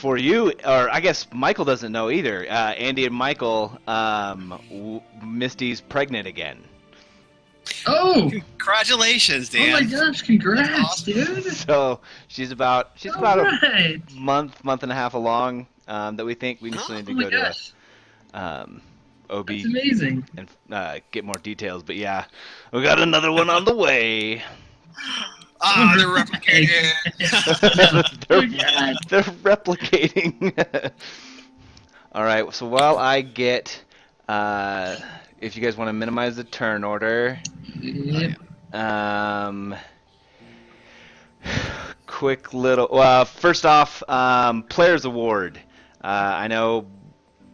for you, or I guess Michael doesn't know either. Andy and Michael, Misty's pregnant again. Oh! Congratulations, Dan. Oh my gosh, congrats, That's awesome. dude! So she's about Alright. a month and a half along. That we think we still need to Oh my go gosh, to OB that's amazing. and get more details. But yeah, we got another one on the way. They're replicating. they're replicating. All right. So while I get, if you guys want to minimize the turn order, Yep. quick little. First off, Players Award. I know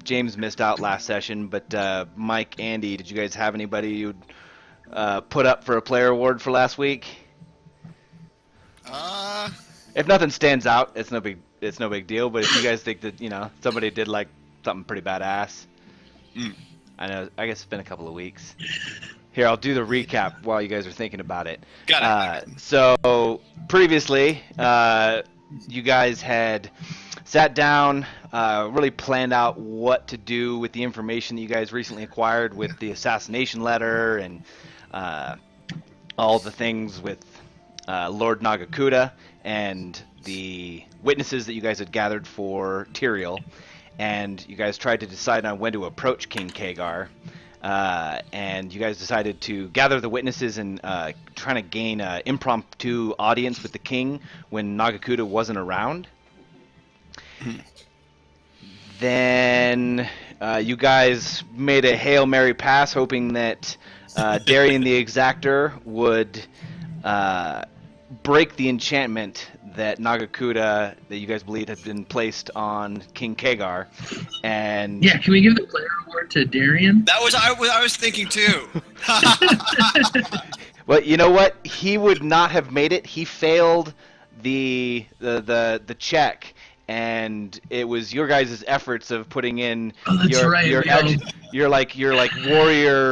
James missed out last session, but Mike, Andy, did you guys have anybody you'd put up for a player award for last week? If nothing stands out, it's no big deal. But if you guys think that somebody did like something pretty badass, I know. I guess it's been a couple of weeks. Here, I'll do the recap while you guys are thinking about it. Got it. So previously, you guys had sat down, really planned out what to do with the information that you guys recently acquired with the assassination letter and all the things with Lord Nagakuta and the witnesses that you guys had gathered for Tyrael. And you guys tried to decide on when to approach King Kagar. And you guys decided to gather the witnesses and trying to gain an impromptu audience with the king when Nagakuta wasn't around. Then you guys made a Hail Mary pass, hoping that Darian the Exactor would break the enchantment that Nagakuta, that you guys believed had been placed on King Kagar. And Yeah, can we give the player award to Darian? That was I was thinking too. well, you know what? He would not have made it. He failed the check, and it was your guys' efforts of putting in your warrior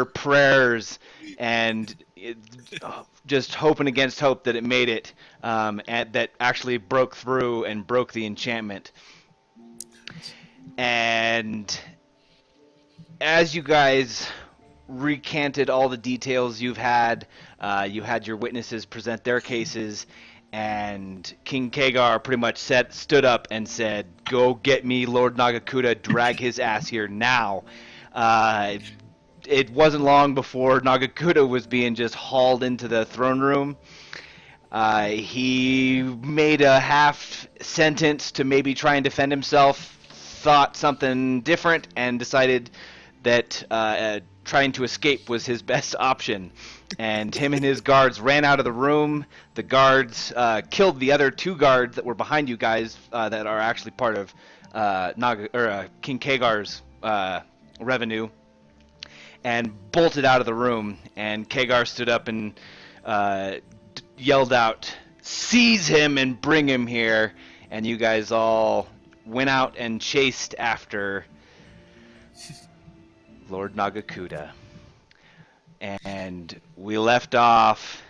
prayers and just hoping against hope that it made it, and that actually broke through and broke the enchantment. And as you guys recanted all the details you had your witnesses present their cases, and King Kagar pretty much stood up and said, "Go get me Lord Nagakuta, drag his ass here now." It wasn't long before Nagakuta was being just hauled into the throne room. He made a half sentence to maybe try and defend himself, thought something different, and decided that trying to escape was his best option. And him and his guards ran out of the room. The guards killed the other two guards that were behind you guys that are actually part of King Kagar's revenue, and bolted out of the room. And Kagar stood up and yelled out, "Seize him and bring him here!" And you guys all went out and chased after Lord Nagakuta. And we left off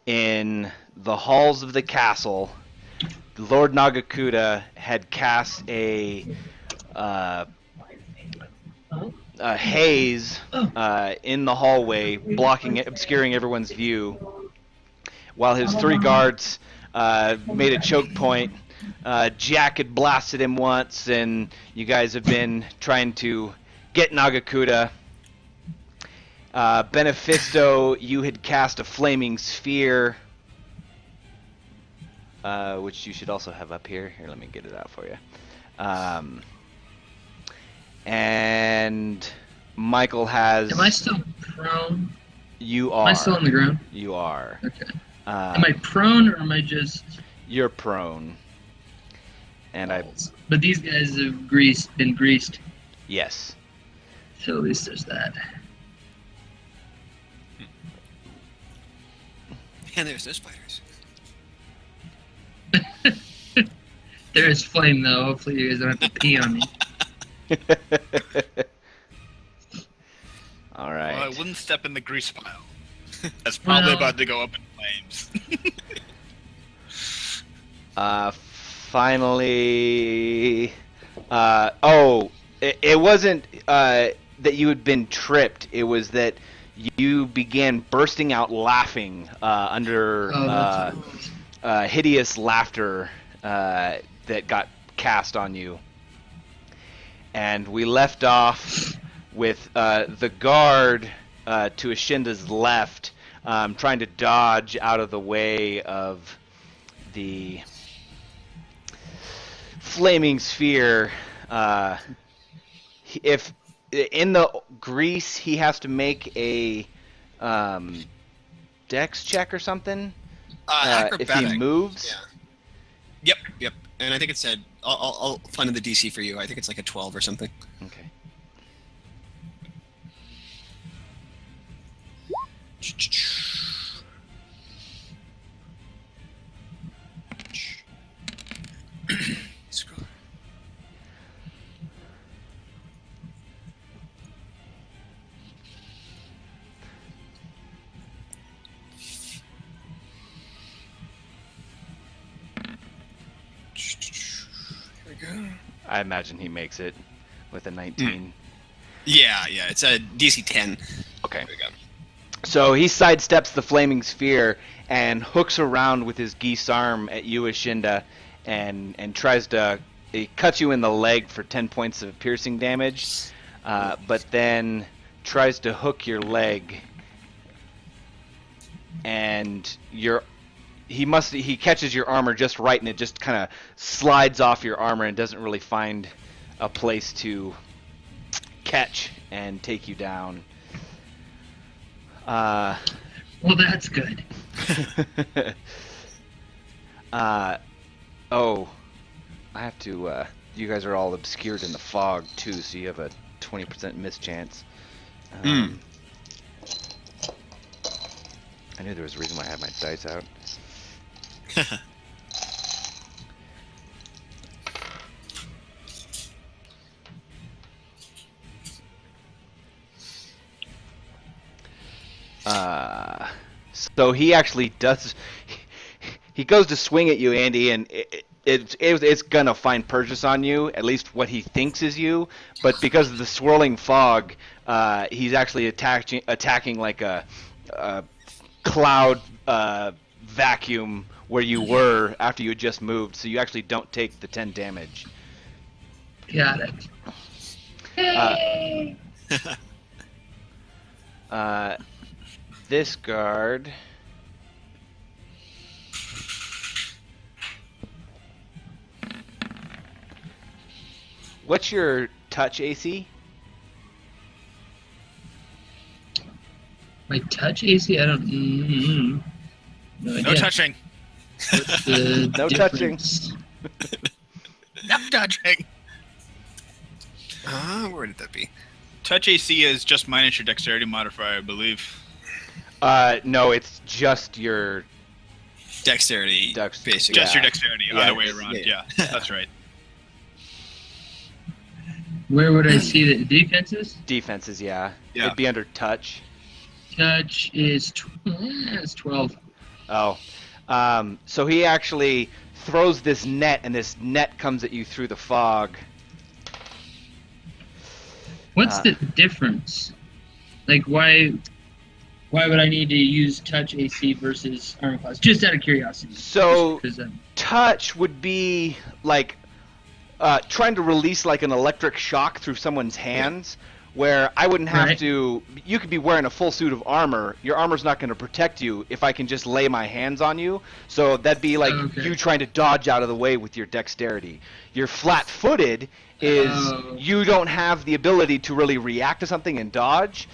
in the halls of the castle. Lord Nagakuta had cast a haze in the hallway, obscuring everyone's view, while his three guards made a choke point. Jack had blasted him once, and you guys have been trying to get Nagakuta. Benefisto, you had cast a flaming sphere, which you should also have up here. Here, let me get it out for you. And Michael has... Am I still prone? You are. Am I still on the ground? You are. Okay. Am I prone, or am I just... You're prone. And But these guys have been greased. Yes. So at least there's that. And there's no spiders. There is flame, though. Hopefully you guys don't have to pee on me. All right. Well, I wouldn't step in the grease pile. That's probably about to go up in flames. finally, it wasn't that you had been tripped. It was that you began bursting out laughing under hideous laughter that got cast on you. And we left off with the guard to Ashinda's left, trying to dodge out of the way of the flaming sphere. If in the grease, he has to make a dex check or something if he moves. Yeah. Yep. And I think it said I'll find the DC for you. I think it's like a 12 or something. Okay. Scroll. Here we go. I imagine he makes it with a 19. Yeah. It's a DC 10. Okay. There we go. So he sidesteps the flaming sphere and hooks around with his geese arm at you, Ashinda, and tries to... He cuts you in the leg for 10 points of piercing damage, but then tries to hook your leg, and he catches your armor just right, and it just kind of slides off your armor and doesn't really find a place to catch and take you down. Well, that's good. I have to, you guys are all obscured in the fog, too, so you have a 20% miss chance. I knew there was a reason why I had my dice out. So he actually does... He goes to swing at you, Andy, and it's gonna find purchase on you, at least what he thinks is you, but because of the swirling fog, he's actually attacking like a cloud vacuum where you were after you had just moved, so you actually don't take the 10 damage. Got it. This guard... What's your touch AC? My touch AC? I don't... No No idea. touching. What's the No touching. difference? No touching. Where did that be? Touch AC is just minus your dexterity modifier, I believe. No, it's just your... Dexterity, basically. Just your dexterity, Yeah, other way around. yeah. Yeah, that's right. Where would I see the defenses? Defenses, yeah. Yeah. It'd be under touch. Touch is it's 12. Oh. So he actually throws this net, and this net comes at you through the fog. What's the difference? Like, why would I need to use touch AC versus armor class? Just out of curiosity. So, Just 'cause touch would be like trying to release like an electric shock through someone's hands, where I wouldn't have Right. to... You could be wearing a full suit of armor. Your armor's not going to protect you if I can just lay my hands on you. So that'd be like you trying to dodge out of the way with your dexterity. Your flat-footed is you don't have the ability to really react to something and dodge.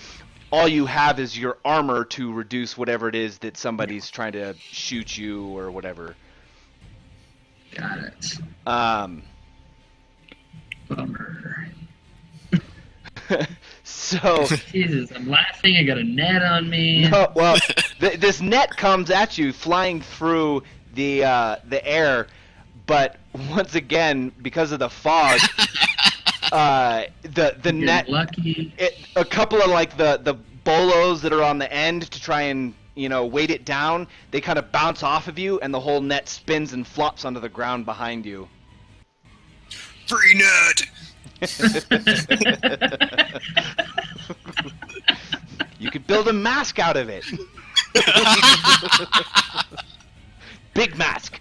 All you have is your armor to reduce whatever it is that somebody's trying to shoot you or whatever. Got it. Bummer. So... Jesus, I'm laughing. I got a net on me. No, well, this net comes at you, flying through the air, but once again, because of the fog, the You're net, lucky. a couple of like the bolos that are on the end to try and weight it down, they kind of bounce off of you, and the whole net spins and flops onto the ground behind you. Free nut. You could build a mask out of it. Big mask.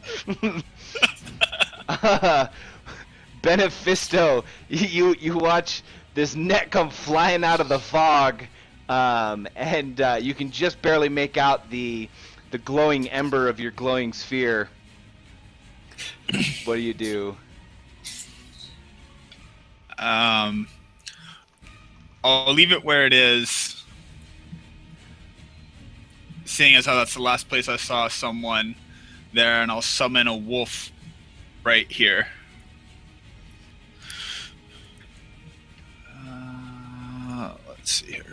Benefisto, you watch this net come flying out of the fog, and you can just barely make out the glowing ember of your glowing sphere. What do you do? I'll leave it where it is, seeing as how that's the last place I saw someone there, and I'll summon a wolf right here. Let's see here.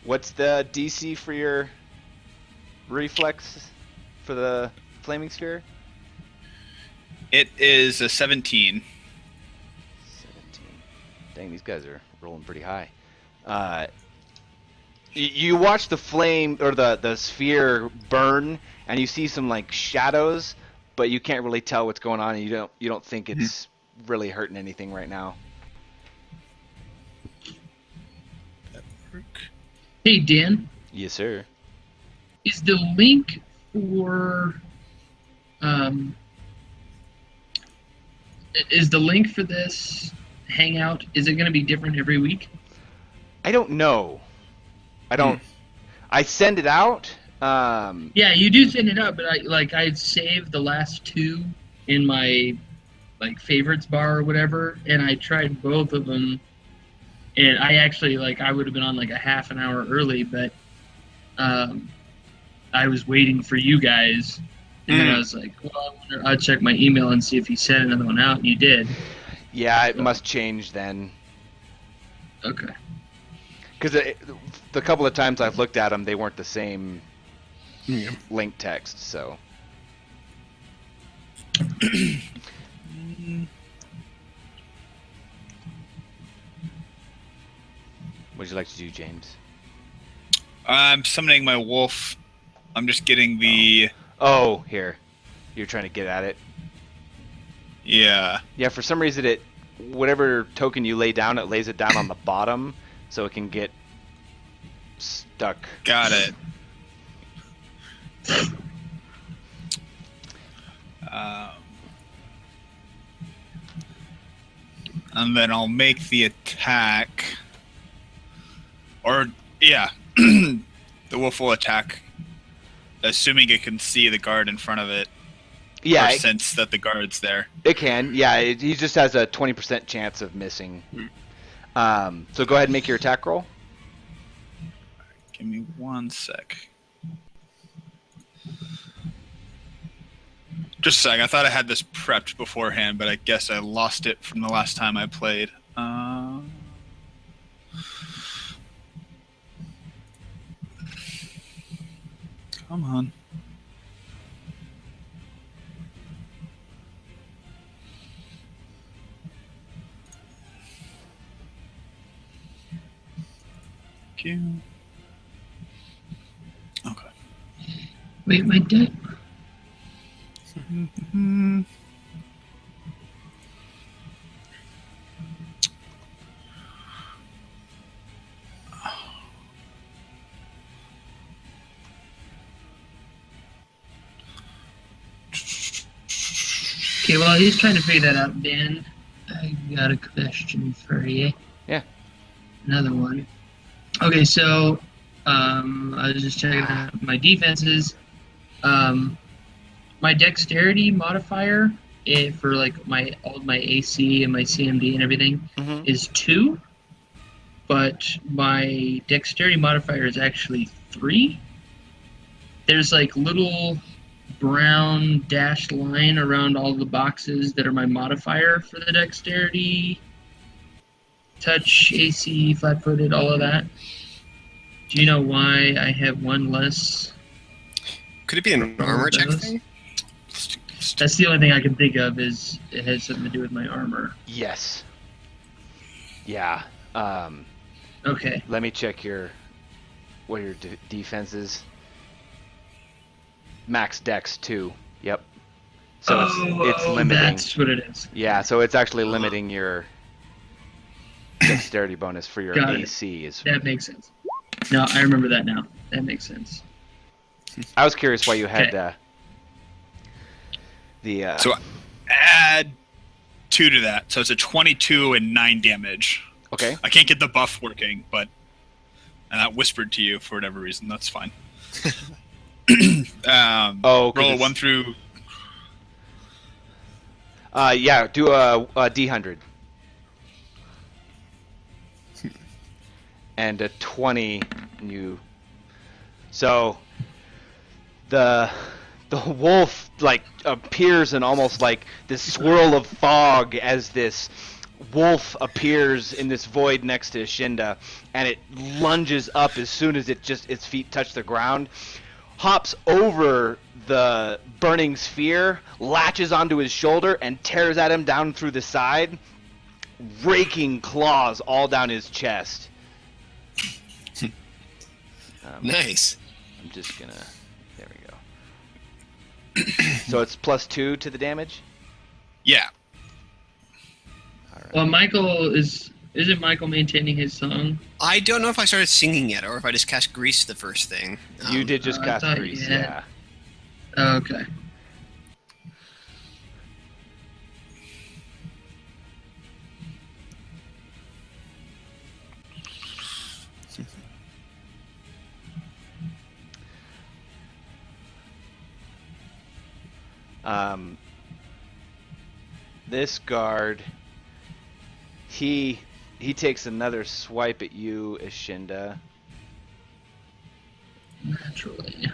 What's the DC for your reflex for the flaming sphere? It is a 17. 17. Dang, these guys are rolling pretty high. You watch the flame or the sphere burn, and you see some like shadows, but you can't really tell what's going on, and you don't think it's really hurting anything right now. Hey, Dan. Yes, sir. Is the link for this hangout, is it going to be different every week? I don't know. I don't. I send it out. Yeah, you do send it out, but I saved the last two in my favorites bar or whatever, and I tried both of them, and I actually I would have been on a half an hour early, but I was waiting for you guys, and then I was like, well, I'll check my email and see if he sent another one out, and you did. Yeah, it must change then. Okay. Because the couple of times I've looked at them, they weren't the same link text, so. What would you like to do, James? I'm summoning my wolf. I'm just getting the... Oh, here. You're trying to get at it. Yeah. Yeah, for some reason whatever token you lay down, it lays it down on the bottom, so it can get stuck. Got it. And then I'll make the attack. Or, yeah. The wolf will attack, assuming it can see the guard in front of it. Yeah. Or sense that the guard's there. It can. Yeah, he just has a 20% chance of missing. So go ahead and make your attack roll. Give me 1 sec. Just a sec. I thought I had this prepped beforehand, but I guess I lost it from the last time I played. Come on. Thank you. Okay. Wait, my deck. Okay, while he's trying to figure that out, Dan, I got a question for you. Yeah. Another one. Okay, so I was just checking out my defenses. My dexterity modifier for all of my AC and my CMD and everything is 2, but my dexterity modifier is actually 3. There's little brown dashed line around all the boxes that are my modifier for the dexterity, touch, AC, flat-footed, all of that. Do you know why I have one less? Could it be an armor check thing? That's the only thing I can think of is it has something to do with my armor. Yes. Yeah. Okay. Let me check what are your defenses. Max dex 2. Yep. So it's limiting. That's what it is. Yeah, so it's actually limiting your dexterity bonus for your Got it. AC. That makes sense. No, I remember that now. That makes sense. I was curious why you had Okay. the. So add 2 to that, so it's a 22 and 9 damage. Okay. I can't get the buff working, but and I whispered to you for whatever reason. That's fine. Oh, 'cause roll a it's- 1 through. Yeah, do a D100. And a 20, so the wolf like appears in almost like this swirl of fog as this wolf appears in this void next to Shinda, and it lunges up as soon as its feet touch the ground, hops over the burning sphere, latches onto his shoulder, and tears at him down through the side, raking claws all down his chest. Nice. I'm just gonna. There we go. So it's +2 to the damage. Yeah. All right. Well, Michael isn't Michael maintaining his song? I don't know if I started singing yet or if I just cast Grease the first thing. You did just I cast thought Grease, you yeah. had- Okay. This guard, he takes another swipe at you, Ishinda. Naturally.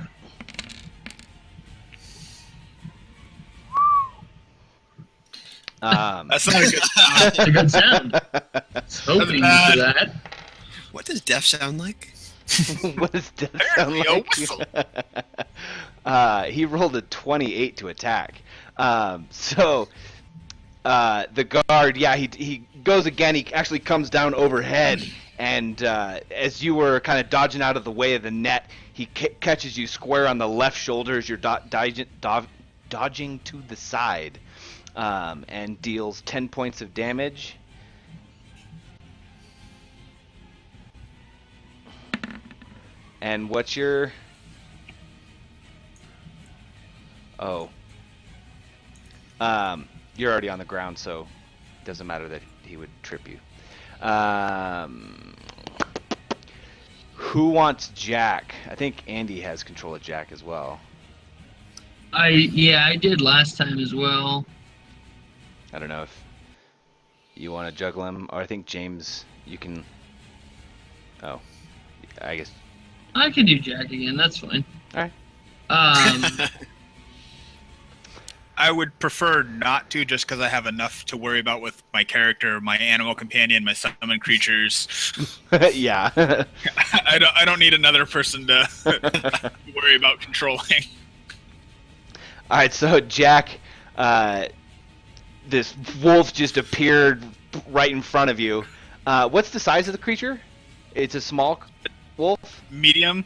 That's not a good That's a good sound. I was hoping bad. for that. What does death sound like? What does death sound Apparently a like? whistle. He rolled a 28 to attack. So the guard, yeah, he goes again. He actually comes down overhead, and as you were kind of dodging out of the way of the net, he catches you square on the left shoulder as you're dodging to the side, and deals 10 points of damage. And what's your... Oh. You're already on the ground, so it doesn't matter that he would trip you. Who wants Jack? I think Andy has control of Jack as well. I did last time as well. I don't know if you want to juggle him, or I think James, you can... Oh, I guess... I can do Jack again. That's fine. Alright. I would prefer not to, just because I have enough to worry about with my character, my animal companion, my summon creatures. Yeah. I don't need another person to worry about controlling. Alright, so Jack, this wolf just appeared right in front of you. What's the size of the creature? It's a small wolf? Medium.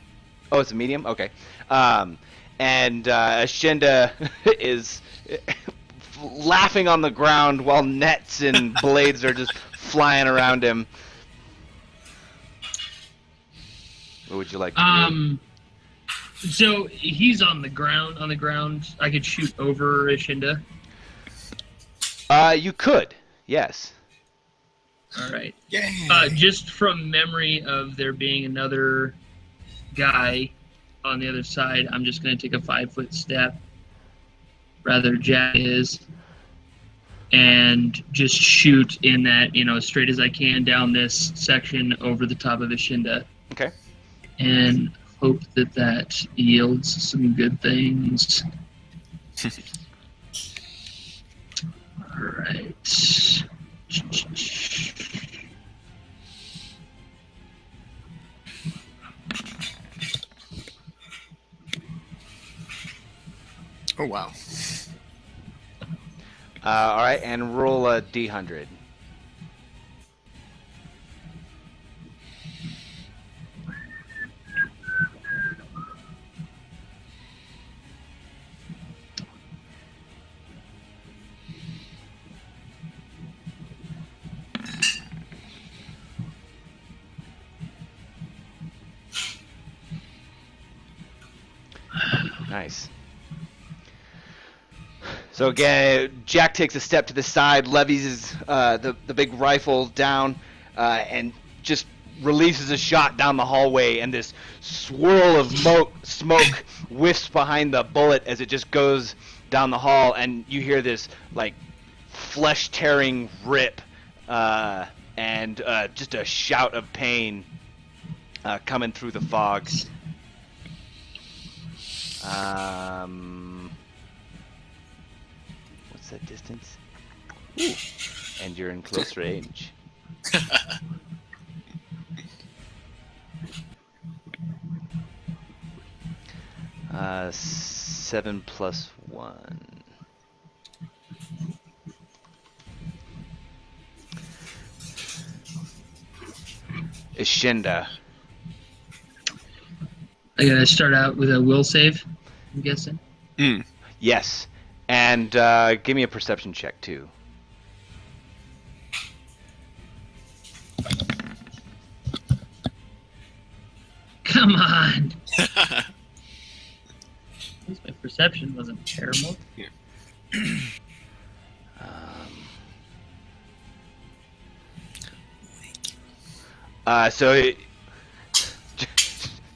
Oh, it's a medium? Okay. And Shinda is laughing on the ground while nets and blades are just flying around him. What would you like to do? So he's on the ground. On the ground, I could shoot over Ishinda. You could, yes. All right. Yeah. Just from memory of there being another guy on the other side, I'm just going to take a 5-foot step. Rather, Jack is, and just shoot in that, as straight as I can down this section over the top of Ishinda. Okay. And hope that yields some good things. All right. Oh, wow. All right, and roll a d100. Nice. So again, Jack takes a step to the side, levies the big rifle down, and just releases a shot down the hallway, and this swirl of smoke whiffs behind the bullet as it just goes down the hall, and you hear this like flesh-tearing rip, and just a shout of pain coming through the fog. What's that distance? Ooh. And you're in close range. 7 plus 1. Ishinda. I gotta start out with a will save, I'm guessing. Yes. And give me a perception check, too. Come on! At least my perception wasn't terrible. Yeah.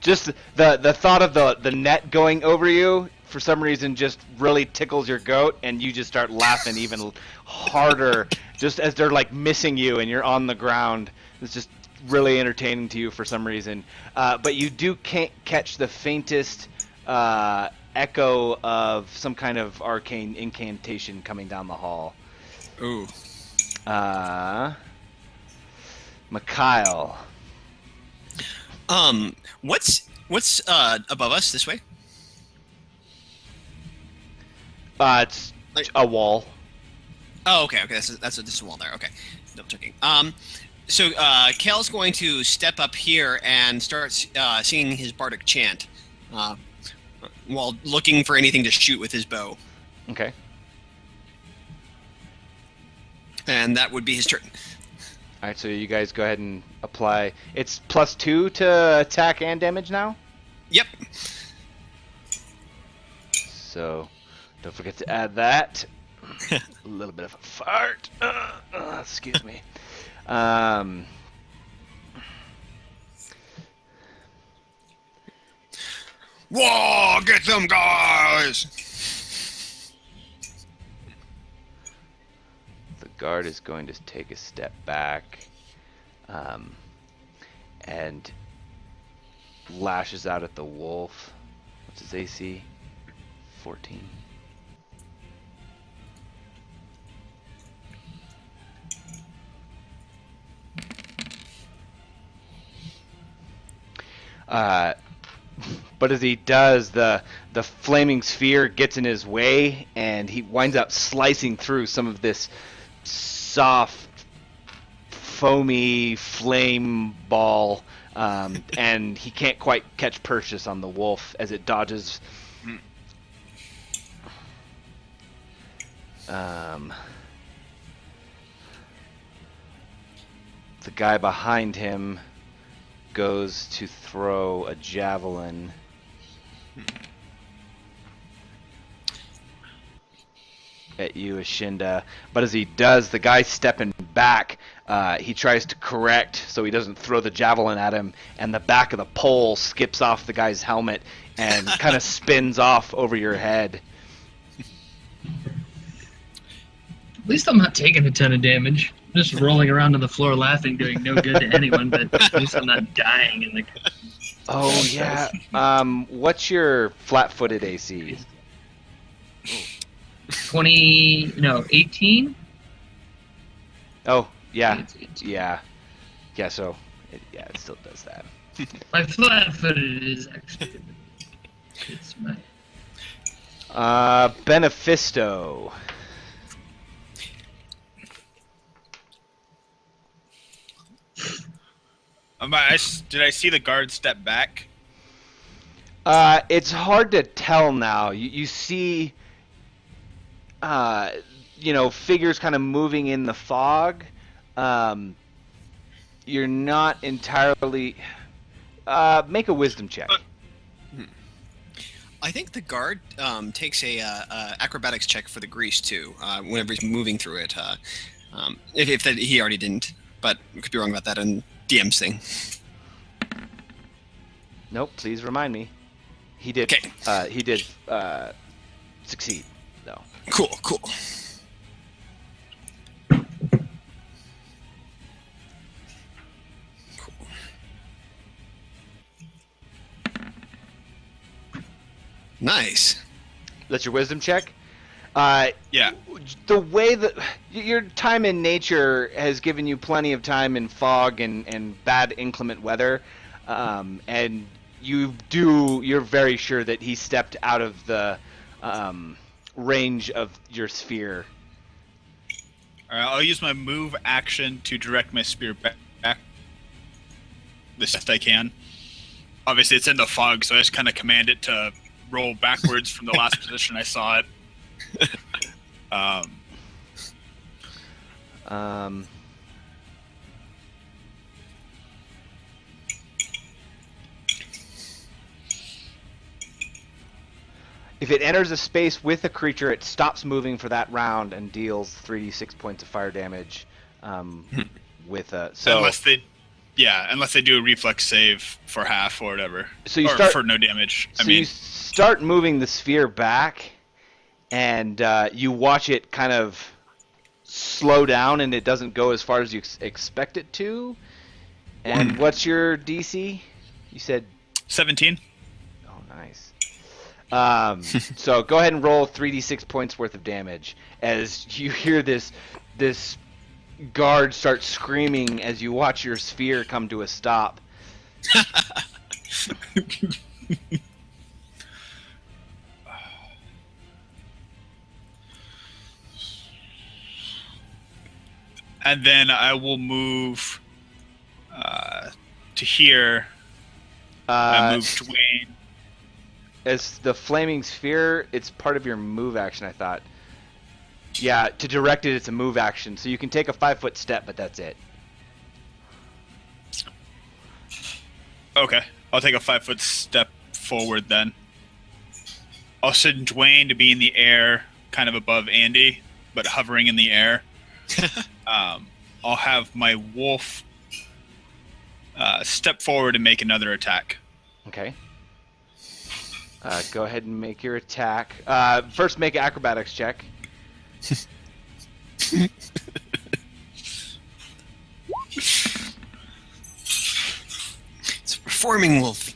Just the thought of the net going over you for some reason just really tickles your goat, and you just start laughing even harder just as they're like missing you and you're on the ground. It's just really entertaining to you for some reason. But you can't catch the faintest echo of some kind of arcane incantation coming down the hall. Ooh. Mikhail. What's above us this way? It's a wall. Oh, okay. That's a wall there. Okay, double checking. So Kel's going to step up here and start singing his bardic chant, while looking for anything to shoot with his bow. Okay. And that would be his turn. All right, so you guys go ahead and apply. It's +2 to attack and damage now? Yep. So don't forget to add that. A little bit of a fart. Excuse me. Whoa! Get them guys! The guard is going to take a step back, and lashes out at the wolf. What's his AC? 14. But as he does, the flaming sphere gets in his way, and he winds up slicing through some of this soft, foamy flame ball, and he can't quite catch Perseus on the wolf as it dodges. The guy behind him goes to throw a javelin. At you, Ishinda. But as he does, the guy stepping back, he tries to correct so he doesn't throw the javelin at him, and the back of the pole skips off the guy's helmet and kind of spins off over your head. At least I'm not taking a ton of damage. I'm just rolling around on the floor laughing, doing no good to anyone, but at least I'm not dying in the... Oh, yeah. What's your flat-footed AC? 18? Oh, yeah. It's- Yeah. Yeah, so, it still does that. My flat-footed is actually... It's my... Benefisto. Did I see the guard step back? It's hard to tell now. You see, figures kind of moving in the fog. You're not entirely... make a wisdom check. I think the guard takes a acrobatics check for the grease too, whenever he's moving through it. If that he already didn't, but we could be wrong about that on DM's thing. Nope. Please remind me. He did. Okay. He did succeed, though. Cool. Nice. That's your wisdom check. Yeah. The way that your time in nature has given you plenty of time in fog and bad inclement weather, and you're very sure that he stepped out of the range of your sphere. All right, I'll use my move action to direct my spear back the best I can. Obviously, it's in the fog, so I just kind of command it to roll backwards from the last position I saw it. If it enters a space with a creature, it stops moving for that round and deals 3d6 points of fire damage. With a unless they do a reflex save for half or whatever, so you or start for no damage. You start moving the sphere back, and you watch it kind of slow down, and it doesn't go as far as you expect it to. And what's your DC? You said 17. Oh, nice. So go ahead and roll 3d6 points worth of damage as you hear this guard start screaming as you watch your sphere come to a stop. And then I will move to here. I move Dwayne. As the flaming sphere, it's part of your move action, I thought. Yeah, to direct it, it's a move action, so you can take a 5-foot step, but that's it. Okay, I'll take a 5-foot step forward then. I'll send Dwayne to be in the air, kind of above Andy, but hovering in the air. I'll have my wolf step forward and make another attack. Okay. Go ahead and make your attack. First, make an acrobatics check. It's a performing wolf.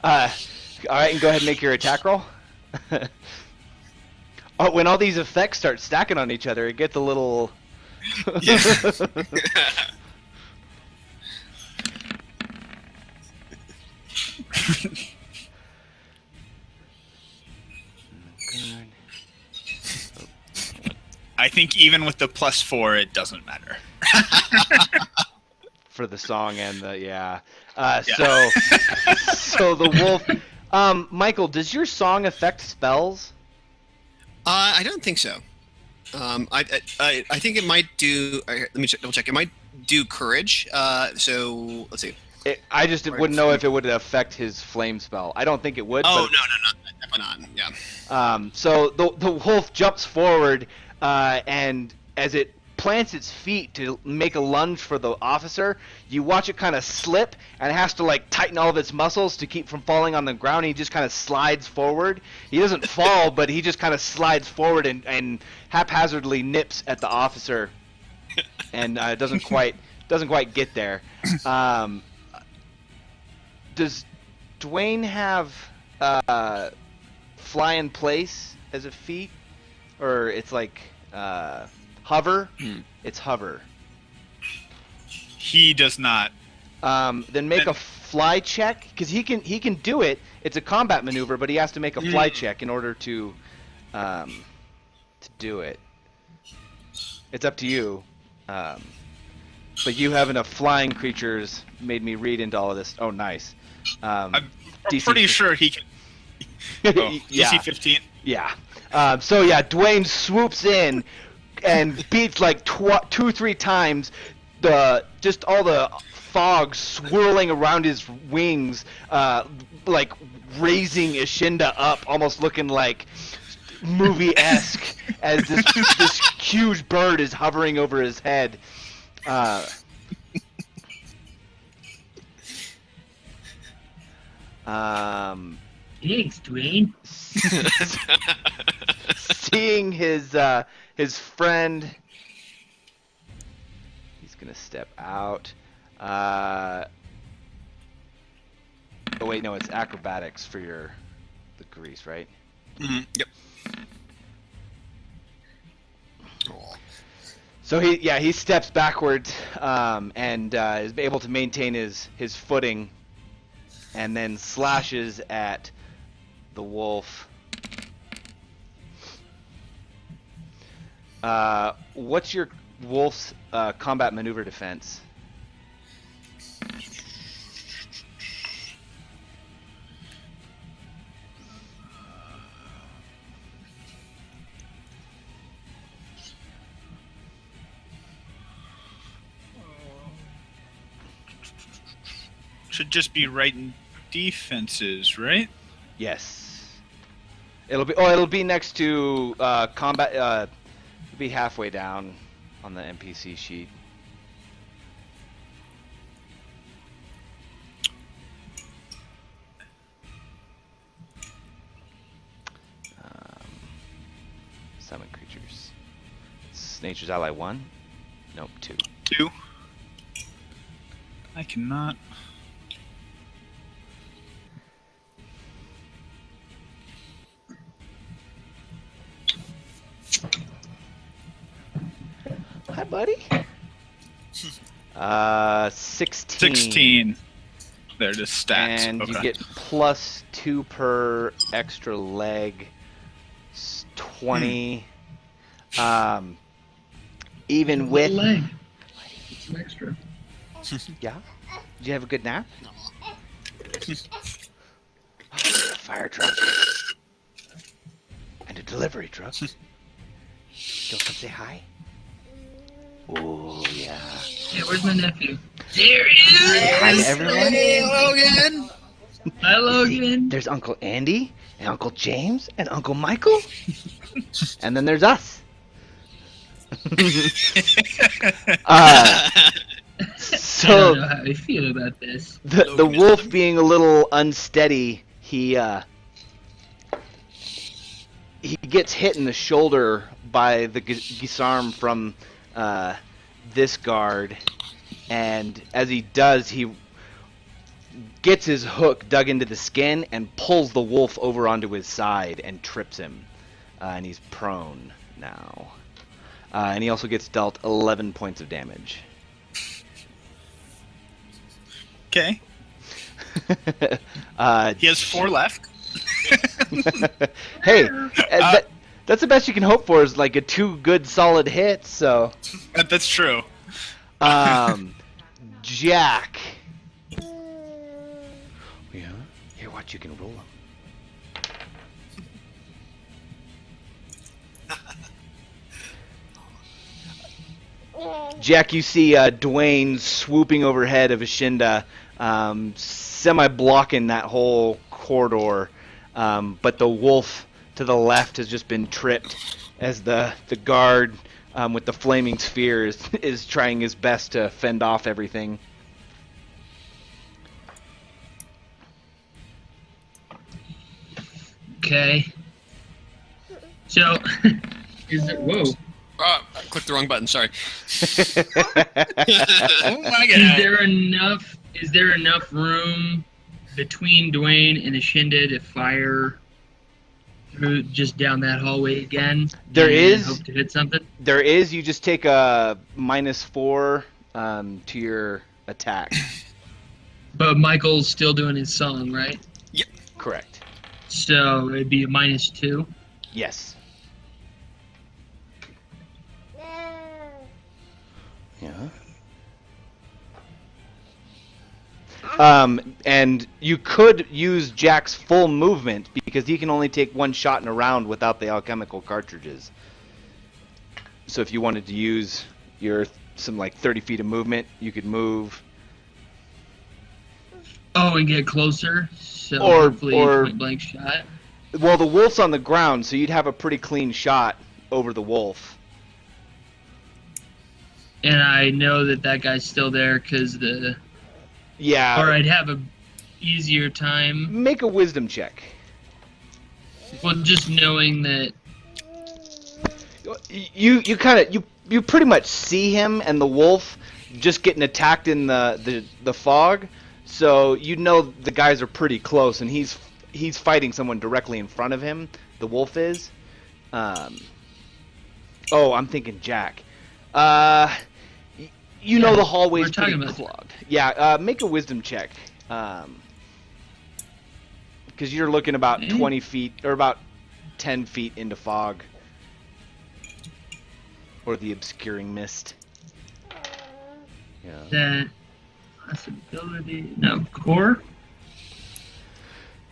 All right, and go ahead and make your attack roll. Oh, when all these effects start stacking on each other, it gets a little... Yeah. I think even with the +4, it doesn't matter. For the song and the So the wolf. Michael, does your song affect spells? I don't think so. I think it might do. Let me double check. It might do courage. So let's see. I just wouldn't know if it would affect his flame spell. I don't think it would. Oh, but... no, definitely not. Yeah. So the wolf jumps forward, and as it plants its feet to make a lunge for the officer, you watch it kind of slip, and it has to like tighten all of its muscles to keep from falling on the ground. He just kind of slides forward. He doesn't fall, but he just kind of slides forward and haphazardly nips at the officer, and doesn't quite get there. Does Dwayne have fly in place as a feat, or it's like hover? It's hover. He does not. Then make a fly check, because he can do it. It's a combat maneuver, but he has to make a fly check in order to do it. It's up to you. But you having a flying creatures made me read into all of this. Oh, nice. I'm DC pretty sure he can. Yeah. DC 15. Yeah. Dwayne swoops in and beats like 2-3 times, just all the fog swirling around his wings, like raising Ishinda up, almost looking like movie-esque as this huge bird is hovering over his head. Thanks, Dwayne. Seeing his friend, he's gonna step out. Oh wait, no, it's acrobatics for the grease, right? Yep. So he steps backwards and is able to maintain his footing, and then slashes at the wolf. What's your wolf's combat maneuver defense? Should just be right in defenses, right? Yes. It'll be next to combat. It'll be halfway down on the NPC sheet. Summon creatures. It's Nature's Ally 1? Nope, 2. 2. I cannot. Hi, buddy. 16. 16. They're just stats. And okay. you get +2 per extra leg. 20. Even with. Leg. Some extra. Yeah? Did you have a good nap? Fire truck. And a delivery truck. Don't come say hi. Oh, yeah. Yeah, where's my nephew? There he is! Hi, everyone. Hey, Logan! Hi, Logan! There's Uncle Andy, and Uncle James, and Uncle Michael. And then there's us. I So don't know how I feel about this. the wolf being a little unsteady, he gets hit in the shoulder by the Gisarm from this guard, and as he does, he gets his hook dug into the skin and pulls the wolf over onto his side and trips him, and he's prone now. And he also gets dealt 11 points of damage. Okay. He has 4 left. Hey, that's the best you can hope for is like a 2 good solid hits. So, That's true. Jack. Yeah. Here, watch. You can roll him. Jack, you see Dwayne swooping overhead of Ishinda, semi-blocking that whole corridor, but the wolf to the left has just been tripped as the guard with the flaming sphere is trying his best to fend off everything. Okay. So, is it? Whoa. I clicked the wrong button. Sorry. Oh my Is there enough room between Dwayne and Ishinda to fire through just down that hallway again? There and is. Hope to hit something. There is. You just take a -4 to your attack. But Michael's still doing his song, right? Correct. So it'd be a -2. Yes. Yeah. And you could use Jack's full movement because he can only take 1 shot in a round without the alchemical cartridges. So if you wanted to use your some like 30 feet of movement. You could move. Oh, and get closer. So Or- hopefully or- point blank shot. Well, the wolf's on the ground, so you'd have a pretty clean shot over the wolf. And I know that guy's still there because Yeah. or I'd have a easier time. Make a wisdom check. Well, just knowing that. You kind of you pretty much see him and the wolf just getting attacked in the fog, so you know the guys are pretty close, and he's fighting someone directly in front of him. The wolf is. Oh, I'm thinking Jack. You know the hallway's we're talking pretty about- clogged. Yeah. Make a wisdom check. Because you're looking about 20 feet or about 10 feet into fog. Or the obscuring mist. Yeah. That possibility. No, core.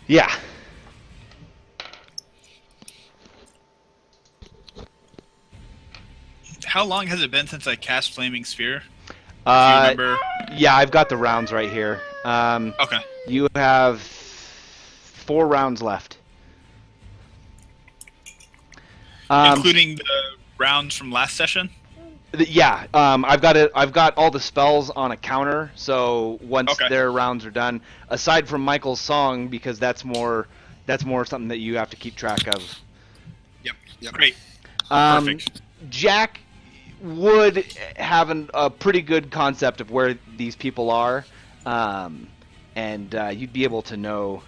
Yeah. How long has it been since I cast Flaming Sphere? Do you remember? Yeah, I've got the rounds right here. Okay. You have 4 rounds left. Including the rounds from last session? Yeah, I've got it. I've got all the spells on a counter. So once Okay. their rounds are done, aside from Michael's song, because that's more something that you have to keep track of. Yep. Great. Um, Perfect. Jack would have a pretty good concept of where these people are, and you'd be able to know.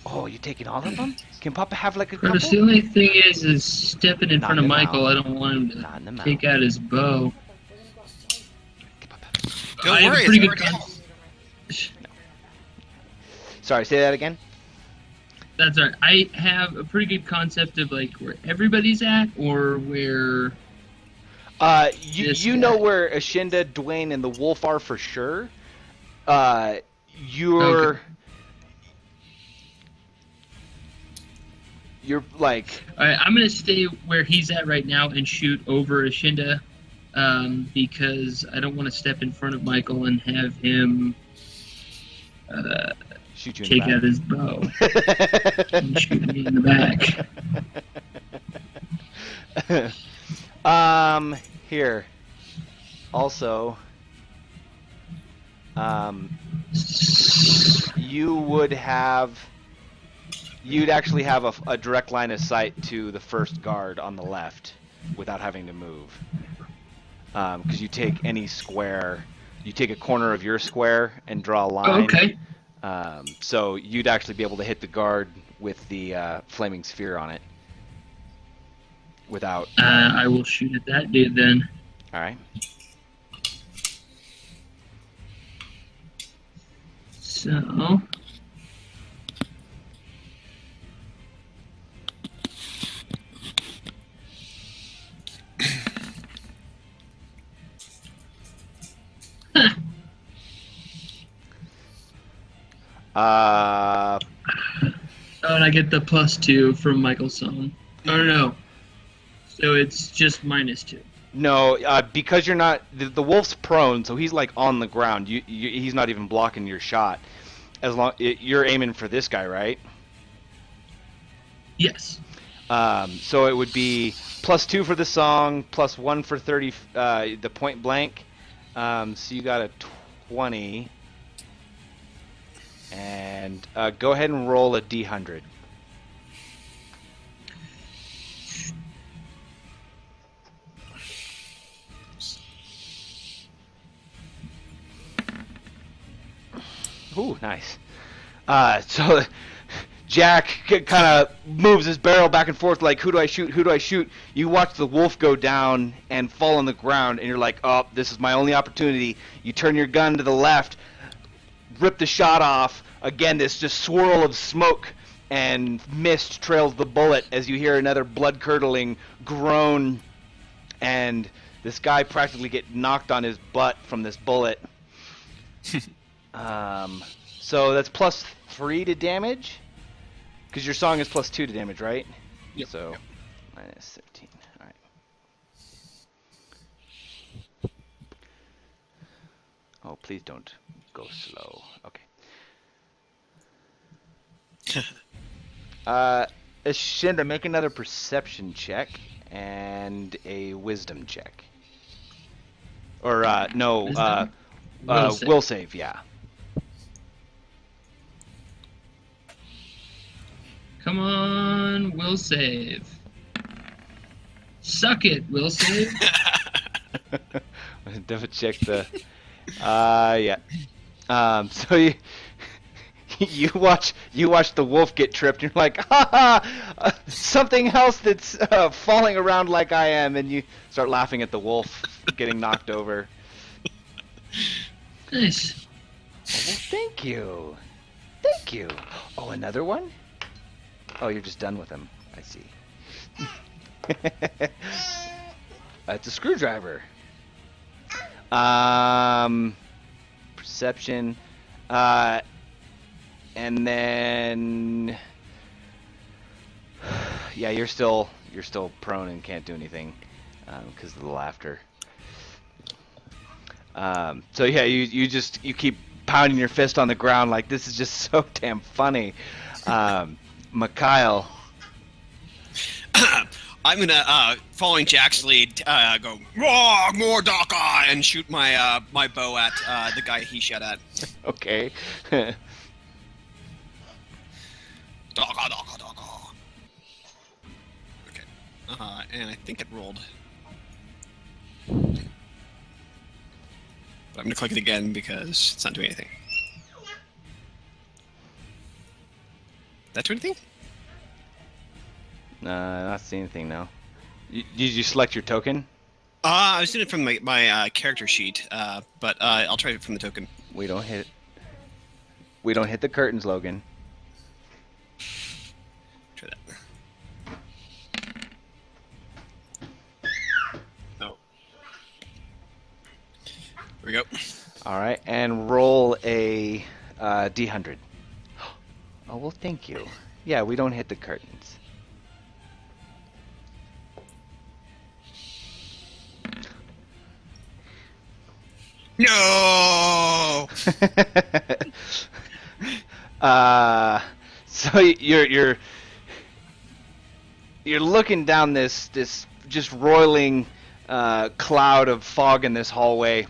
You taking all of them? Can Papa have like a couple? Curtis, the only thing is stepping in Knock front of him Michael. out. I don't want him Knock him to out. take out his bow. Don't I have a worry, pretty it's good already con- out. Sorry, say that again. That's all right. I have a pretty good concept of like where everybody's at, or where. This You know guy. where Ashinda, Dwayne, and the wolf are for sure. Okay. You're like All right, I'm gonna stay where he's at right now and shoot over Ashinda, because I don't want to step in front of Michael and have him shoot you in take the out his bow and shoot me in the back. Here. Also, you'd actually have a direct line of sight to the first guard on the left without having to move. Because you take any square, you take a corner of your square and draw a line. Okay. So you'd actually be able to hit the guard with the flaming sphere on it. Without. I will shoot at that dude then. All right. So. Uh, Oh, and I get the +2 from Michael's song. Oh, no. So it's just -2. no, because you're not the wolf's prone, so he's like on the ground. He's not even blocking your shot. As long you're aiming for this guy, right? Yes. So it would be +2 for the song, +1 for 30, the point blank. So you got a 20. And go ahead and roll a D100. Ooh, nice. So Jack kind of moves his barrel back and forth like, who do I shoot? Who do I shoot? You watch the wolf go down and fall on the ground, and you're like, oh, this is my only opportunity. You turn your gun to the left, rip the shot off. Again, this just swirl of smoke and mist trails the bullet as you hear another blood-curdling groan, and this guy practically get knocked on his butt from this bullet. So that's +3 to damage, because your song is +2 to damage, right? Yep. So -13. All right. Oh, please don't go slow. Okay. Shinda, make another perception check and a wisdom check. Or, no, Wisdom? will save, yeah. Come on, will save. Suck it, will save. Double check the, yeah. So you watch the wolf get tripped. And you're like, ha ha! Something else that's falling around like I am, and you start laughing at the wolf getting knocked over. Nice. Oh, well, thank you. Thank you. Oh, another one? Oh, you're just done with him. I see. It's a screwdriver. Perception. And then, yeah, you're still prone and can't do anything because of the laughter. So yeah, you keep pounding your fist on the ground like this is just so damn funny. Mikhail. I'm gonna, following Jack's lead, go raw more Daka and shoot my my bow at the guy he shot at. Okay. Daka. Okay. And I think it rolled. But I'm gonna click it again because it's not doing anything. That do anything? Not seeing anything now. Did you select your token? I was doing it from my character sheet, but I'll try it from the token. We don't hit the curtains, Logan. Try that. Oh. Here we go. All right, and roll a D100. Oh, well, thank you. Yeah, we don't hit the curtains. No. So you're looking down this just roiling cloud of fog in this hallway.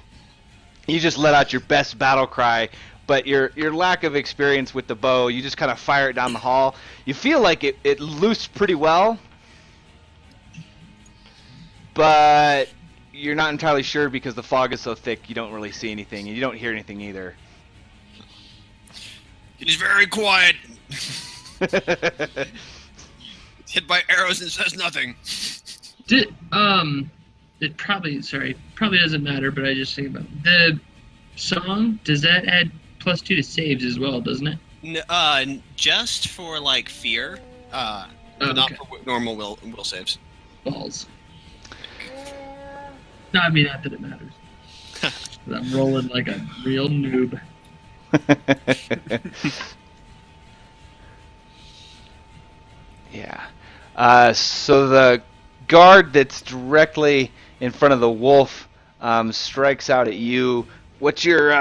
You just let out your best battle cry, but your lack of experience with the bow, you just kind of fire it down the hall. You feel like it loosed pretty well, but you're not entirely sure because the fog is so thick you don't really see anything, and you don't hear anything either. He's very quiet. Hit by arrows and says nothing. It probably doesn't matter, but I just think about it. The song. Does that add +2 to saves as well? Doesn't it? Just for like fear, Oh, not okay. for normal will saves. Balls. No, I mean not that it matters. I'm rolling like a real noob. Yeah. So the guard that's directly in front of the wolf strikes out at you. What's your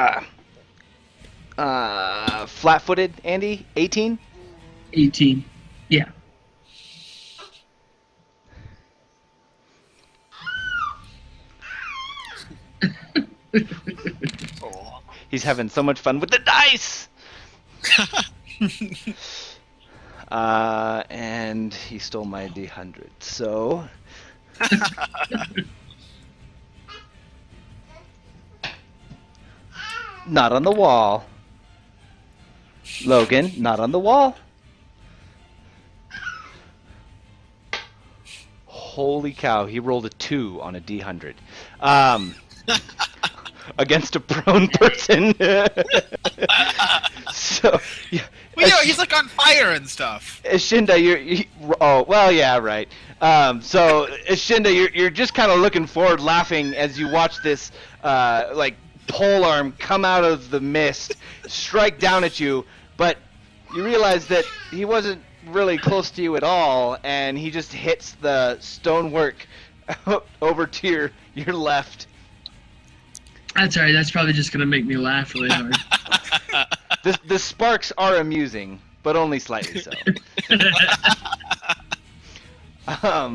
flat-footed, Andy? 18? 18. Yeah. He's having so much fun with the dice! And he stole my D100. So... Not on the wall. Logan, not on the wall. Holy cow, he rolled a 2 on a D100. Against a prone person. So, yeah. Well, yeah, he's like on fire and stuff. Shinda, oh, well, yeah, right. So, Shinda, you're just kind of looking forward, laughing as you watch this, like, polearm come out of the mist, strike down at you, but you realize that he wasn't really close to you at all, and he just hits the stonework over to your left. That's alright. That's probably just gonna make me laugh really hard. The sparks are amusing, but only slightly so. I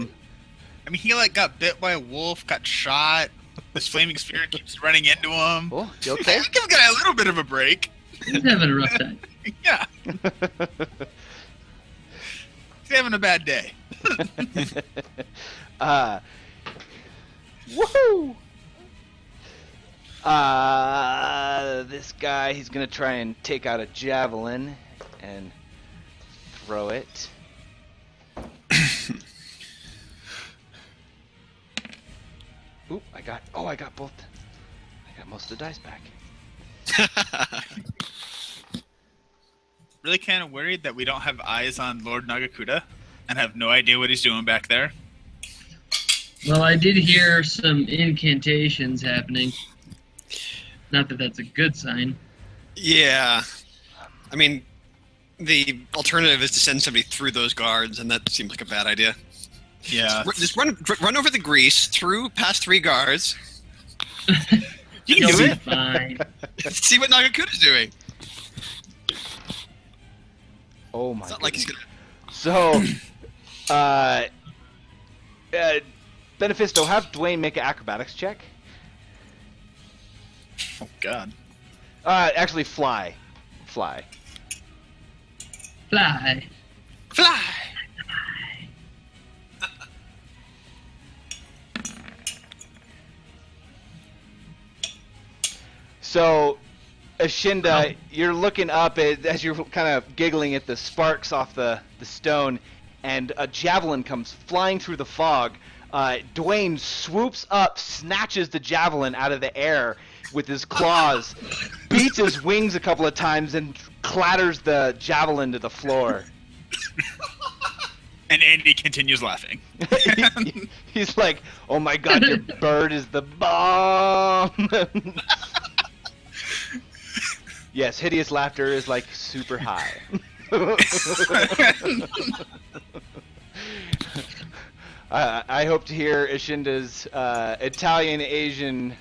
mean, he like got bit by a wolf, got shot. This flaming sphere keeps running into him. Oh, you okay? Give the guy a little bit of a break. He's having a rough time. Yeah, he's having a bad day. Woohoo! This guy, he's gonna try and take out a javelin and throw it. Oop, I got both. I got most of the dice back. Really kind of worried that we don't have eyes on Lord Nagakuta and have no idea what he's doing back there. Well, I did hear some incantations happening. Not that that's a good sign. Yeah. I mean, the alternative is to send somebody through those guards, and that seems like a bad idea. Yeah, Just run over the grease, past 3 guards. you can You'll do be it. fine. See what Nagakuta's doing. Oh my It's not like he's goodness. gonna. So, Benefisto, have Dwayne make an acrobatics check. Oh God. Actually, fly. Fly. Fly! So, Ashinda, you're looking up as you're kind of giggling at the sparks off the stone, and a javelin comes flying through the fog. Dwayne swoops up, snatches the javelin out of the air with his claws, beats his wings a couple of times, and clatters the javelin to the floor. And Andy continues laughing. He's like, "Oh my God, your bird is the bomb!" Yes, hideous laughter is like super high. I hope to hear Ashinda's Italian Asian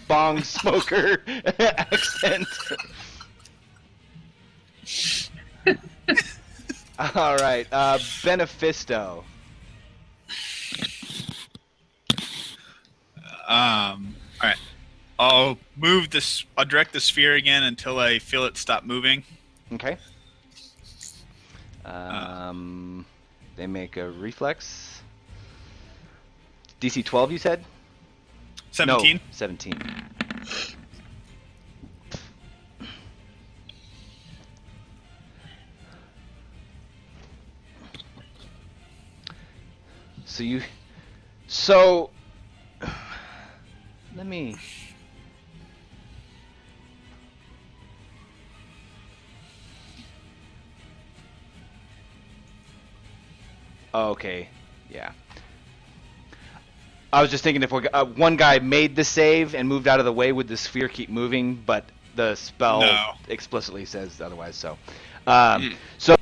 bong smoker accent. All right, Benefisto. All right. I'll move this. I'll direct the sphere again until I feel it stop moving. Okay. They make a reflex. DC 12, you said? 17. No, 17. So let me. Okay, yeah. I was just thinking if one guy made the save and moved out of the way, would the sphere keep moving? But the spell No. explicitly says otherwise. So, so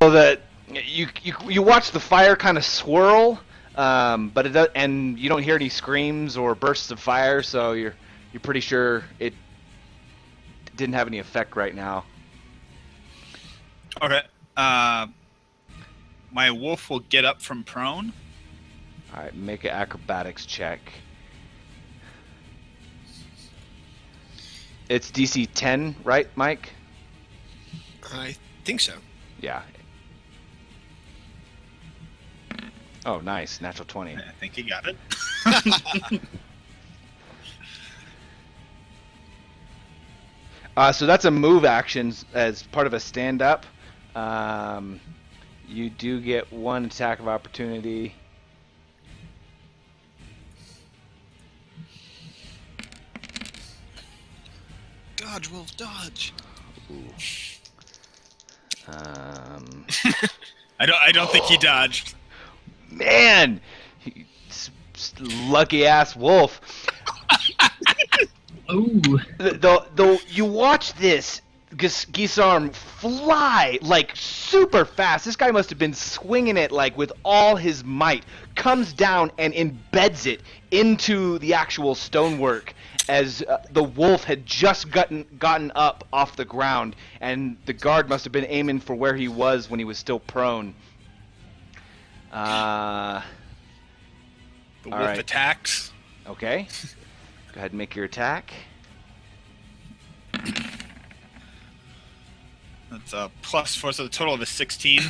you watch the fire kind of swirl, but it does, and you don't hear any screams or bursts of fire. So you're pretty sure it didn't have any effect right now. Okay. My wolf will get up from prone. All right, make an acrobatics check. It's DC 10, right, Mike? I think so. Yeah. Oh, nice. Natural 20. I think you got it. So that's a move action as part of a stand-up. You do get one attack of opportunity. Dodge, wolf, dodge. Ooh. I don't think he dodged. Man, lucky ass wolf. Ooh. Though you watch this Gisarm fly like super fast. This guy must have been swinging it like with all his might. Comes down and embeds it into the actual stonework as the wolf had just gotten up off the ground, and the guard must have been aiming for where he was when he was still prone. The wolf attacks. Okay. Go ahead and make your attack. That's a +4, so the total of a 16.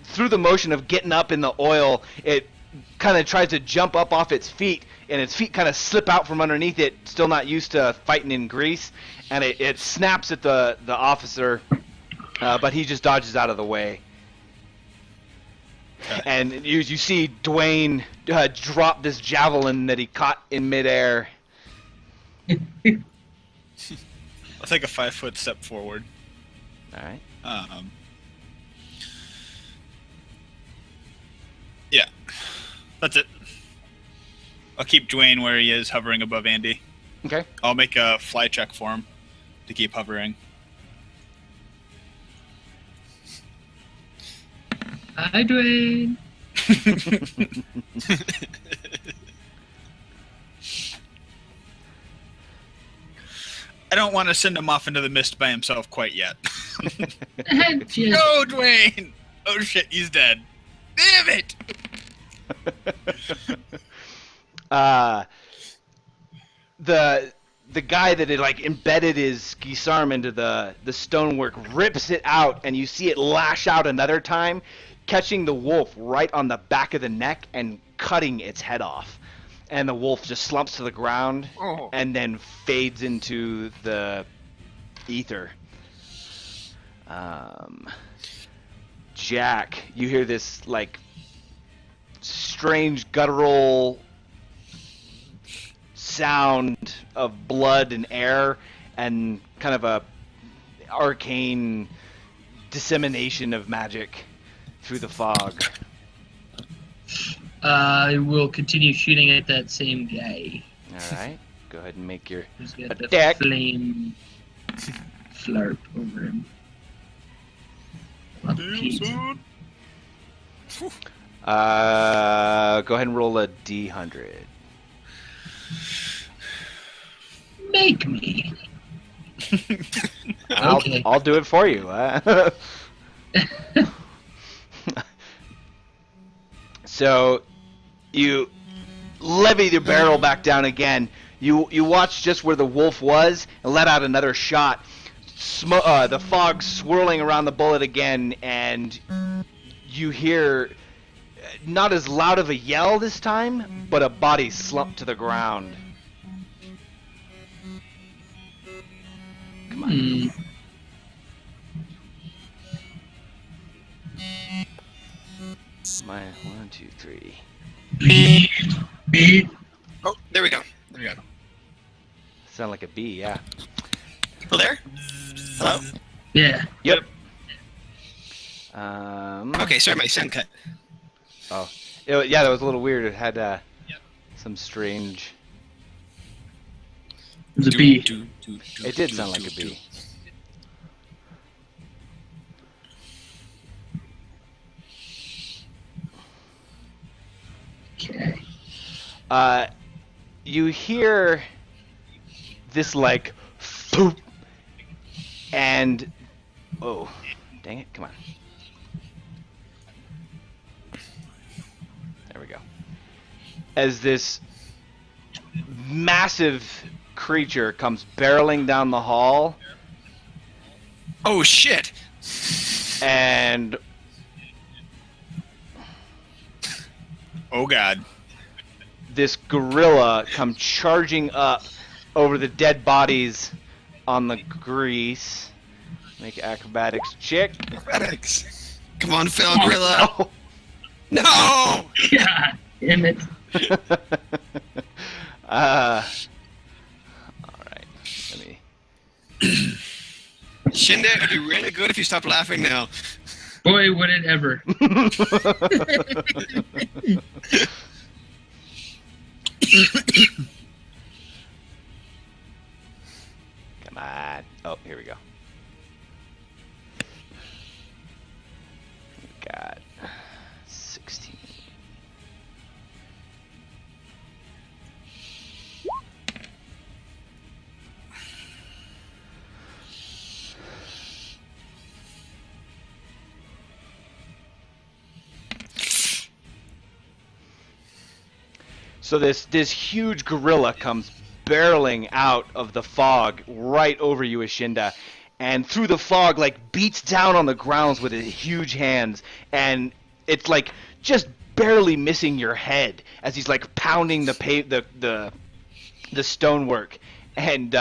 Through the motion of getting up in the oil, it kind of tries to jump up off its feet, and its feet kind of slip out from underneath it, still not used to fighting in grease, and it snaps at the officer, but he just dodges out of the way. Okay. And you see Dwayne drop this javelin that he caught in midair. I'll take a 5-foot step forward. All right. Yeah, that's it. I'll keep Dwayne where he is, hovering above Andy. Okay. I'll make a fly check for him to keep hovering. Hi, Dwayne. I don't want to send him off into the mist by himself quite yet. Just- Go, Dwayne! Oh shit, he's dead. Damn it! The guy that had like embedded his gisarm into the stonework rips it out, and you see it lash out another time, catching the wolf right on the back of the neck and cutting its head off. And the wolf just slumps to the ground and then fades into the ether. Jack, you hear this like strange guttural sound of blood and air, and kind of a arcane dissemination of magic through the fog. I will continue shooting at that same guy. All right, go ahead and make your Who's got the attack. flame flarp over him. Up Damn, Pete. son. Go ahead and roll a D100. Make me. Okay. I'll do it for you. So you levy your barrel back down again. You watch just where the wolf was and let out another shot. The fog swirling around the bullet again, and you hear not as loud of a yell this time, but a body slump to the ground. Come on. My 1, 2, 3. Beep. Oh, there we go. There we go. Sound like a bee, yeah. Still there? Hello? Yeah. Yep. Okay, sorry, my sound cut. Oh, yeah, that was a little weird. It had some strange. It was a bee. It did sound like a bee. Okay. You hear this like, "Foop," and oh, dang it! Come on. There we go. As this massive creature comes barreling down the hall, Oh, shit! and Oh god. this gorilla come charging up over the dead bodies on the grease. Make acrobatics check. Acrobatics. Come on, Phil Gorilla. Oh. No! God damn it. All right. Let me. Shindig, it'd be really good if you stopped laughing now. Boy, would it ever. Come on. Oh, here we go. We got 16. So this huge gorilla comes barreling out of the fog right over you, Ashinda, and through the fog like beats down on the grounds with his huge hands, and it's like just barely missing your head as he's like pounding the stonework, and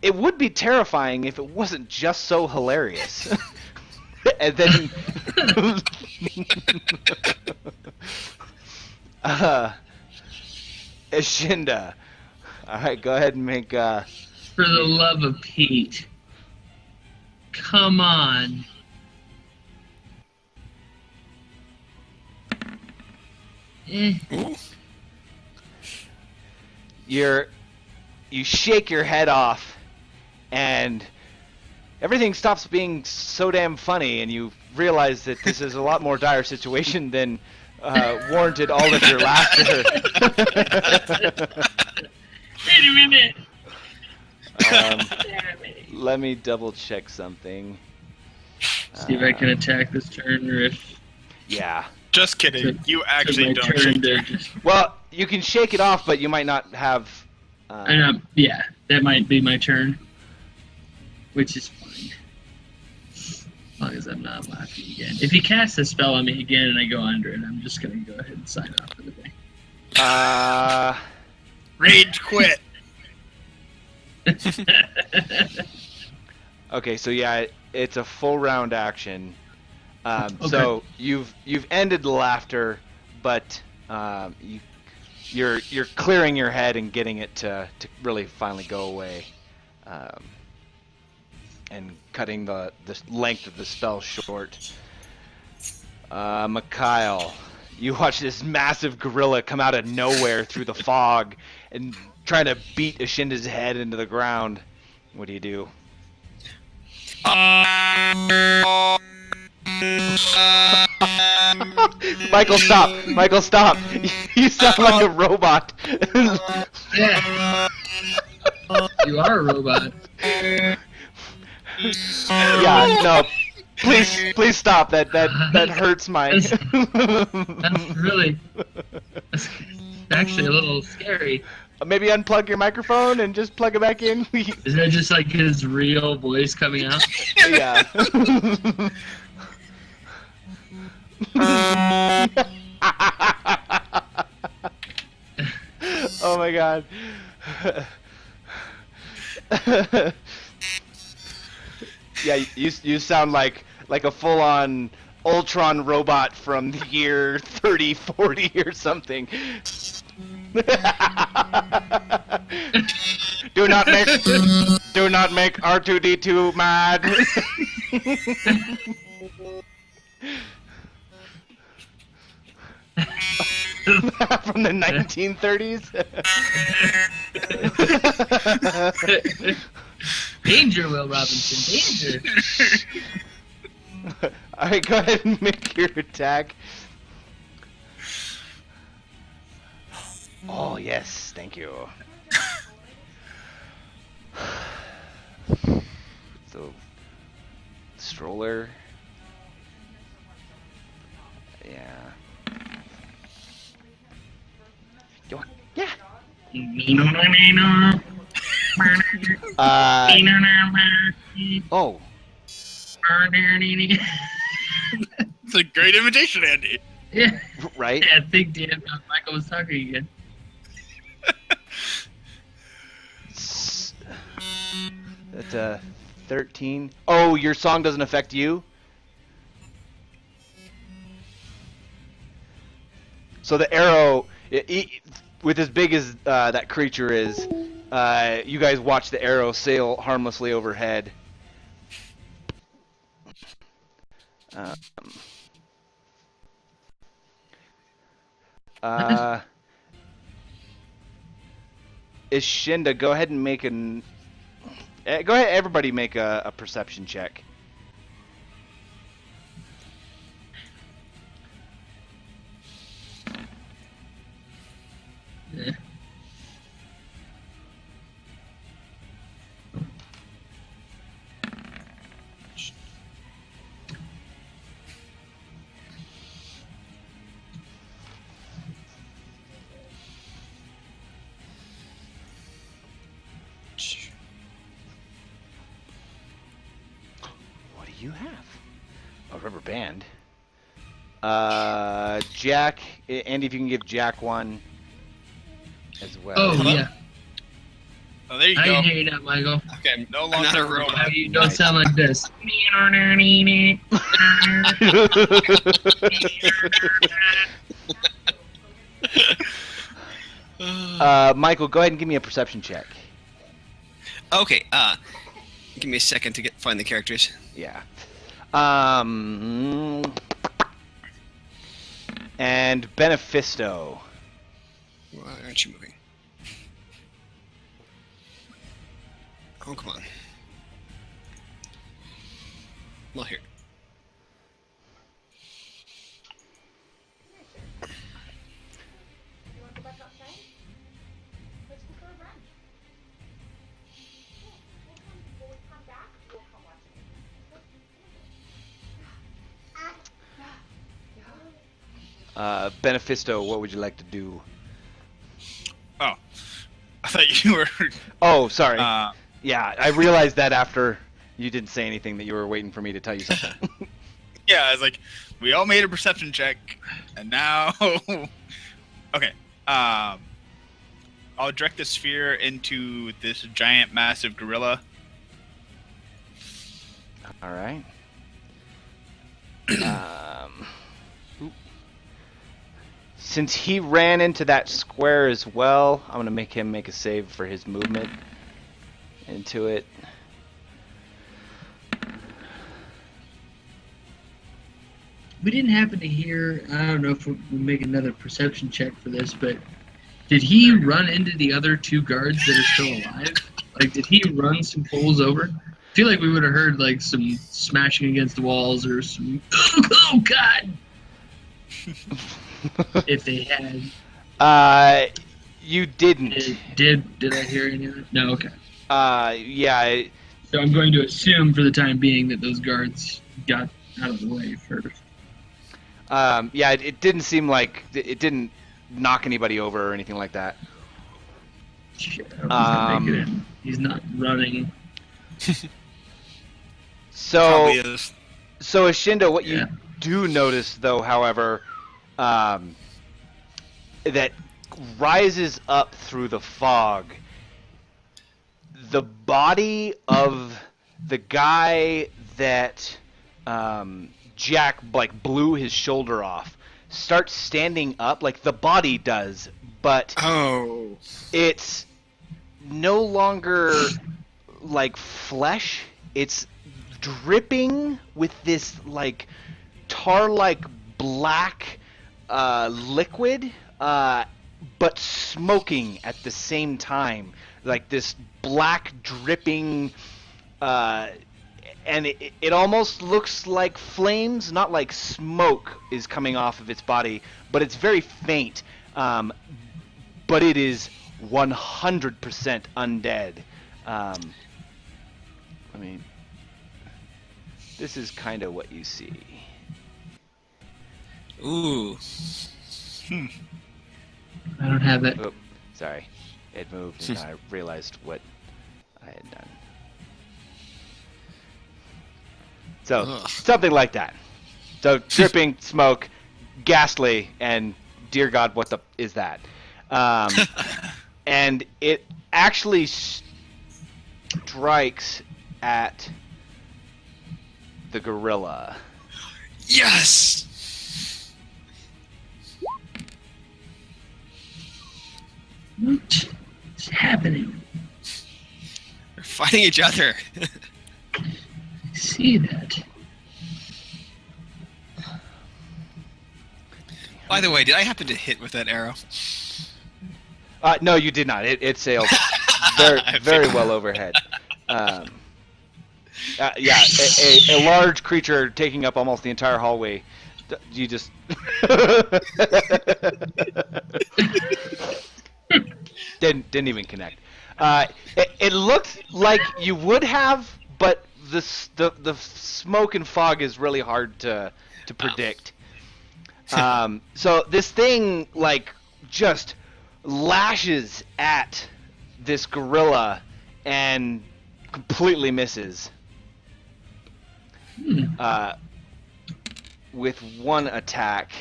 it would be terrifying if it wasn't just so hilarious. And then Ashinda. Alright, go ahead and make For the love of Pete. Come on. Ooh. you shake your head off, and everything stops being so damn funny, and you realize that this is a lot more dire situation than warranted all of your laughter. Wait a minute. Let me double check something. See if I can attack this turn, or if Yeah. Just kidding. You actually my don't turn shake to it. just. Well, you can shake it off, but you might not have. Yeah, that might be my turn, which is fine. As long as I'm not laughing again. If he casts a spell on me again and I go under it, I'm just gonna go ahead and sign off for the day. Rage quit. Okay, so yeah, it's a full round action. Okay. So you've ended the laughter, but you're clearing your head and getting it to really finally go away, and cutting the length of the spell short. Mikhail, you watch this massive gorilla come out of nowhere through the fog and trying to beat Ashinda's head into the ground. What do you do? Michael, stop! Michael, stop! You sound like a robot. Yeah. You are a robot. Yeah, no. Please stop. That hurts my. That's actually a little scary. Maybe unplug your microphone and just plug it back in. Is that just like his real voice coming out? Yeah. Oh my god. Yeah, you sound like a full-on Ultron robot from the year 3040 or something. Do not make R2D2 mad. From the 1930s. Danger, Will Robinson, danger. Alright, go ahead and make your attack. Oh, yes, thank you. So, stroller. Yeah. Yeah. Oh. It's a great imitation, Andy. Yeah. Right? Yeah, I think Dan Michael was talking again. That's 13. Oh, your song doesn't affect you? So the arrow, with as big as that creature is, you guys watch the arrow sail harmlessly overhead. Ashinda, go ahead and make an. Go ahead, everybody, make a perception check. Yeah. you have? A rubber band. Jack, Andy, if you can give Jack one as well. Oh, Hello? yeah. Oh, there you I go. can hear you now, Michael. Okay, I'm no I'm not longer a robot. How you don't sound like this. Michael, go ahead and give me a perception check. Okay. Give me a second to find the characters. Yeah. And Benefisto. Why aren't you moving? Oh, come on. Well, here. You want to go back outside? Let's go for a run. Yeah, we'll come back, we'll come watch it. Benefisto, what would you like to do? Oh, I thought you were. Oh, sorry. Uh, Yeah, I realized that after you didn't say anything that you were waiting for me to tell you something. yeah, I was like, we all made a perception check, and now. Okay. I'll direct the sphere into this giant, massive gorilla. All right. Oop. Since he ran into that square as well, I'm gonna make him make a save for his movement into it. We didn't happen to hear, I don't know if we make another perception check for this, but did he run into the other two guards that are still alive? Like, did he run some fools over? I feel like we would have heard, like, some smashing against the walls or some, oh, God! If they had. You didn't. Did I hear any of it? No, okay. Yeah. So I'm going to assume for the time being that those guards got out of the way first. Yeah. It didn't seem like it didn't knock anybody over or anything like that. Shit, I was gonna make it in. He's not running. Probably So, is. Ashindo, what you Yeah. do notice, though, however, that rises up through the fog, the body of the guy that Jack like blew his shoulder off starts standing up, like the body does, but Oh. it's no longer like flesh. It's dripping with this like tar-like black liquid, but smoking at the same time. Like this black dripping, and it almost looks like flames, not like smoke is coming off of its body, but it's very faint. But it is 100% undead. I mean, this is kind of what you see. Ooh. I don't have it. Oh, sorry. It moved and I realized what I had done. So, Ugh. something like that. So, dripping, smoke, ghastly, and dear God, what the is that? And it actually strikes at the gorilla. Yes. What is happening? They're fighting each other. I see that. By the way, did I happen to hit with that arrow? No, you did not. It sailed very, very well overhead. Yeah, a large creature taking up almost the entire hallway. You just didn't even connect. It looked like you would have, but the smoke and fog is really hard to predict. So this thing like just lashes at this gorilla and completely misses. with one attack,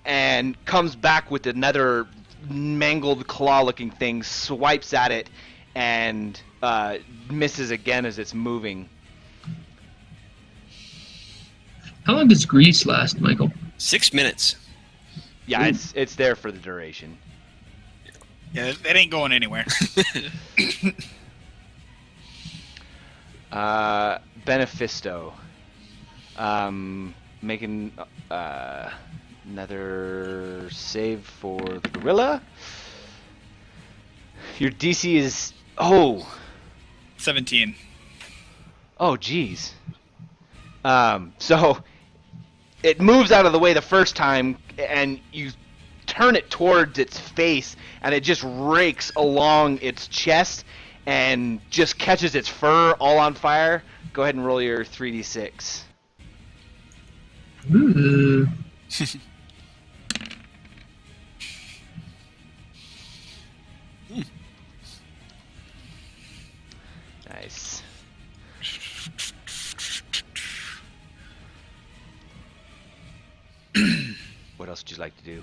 and comes back with another mangled claw-looking thing, swipes at it, and misses again as it's moving. How long does grease last, Michael? 6 minutes. Yeah, it's there for the duration. Yeah, it ain't going anywhere. Benefisto. Making another save for the gorilla. Your DC is 17. Oh, geez. So it moves out of the way the first time, and you turn it towards its face, and it just rakes along its chest and just catches its fur all on fire. Go ahead and roll your 3d6. Ooh. Nice. What else would you like to do?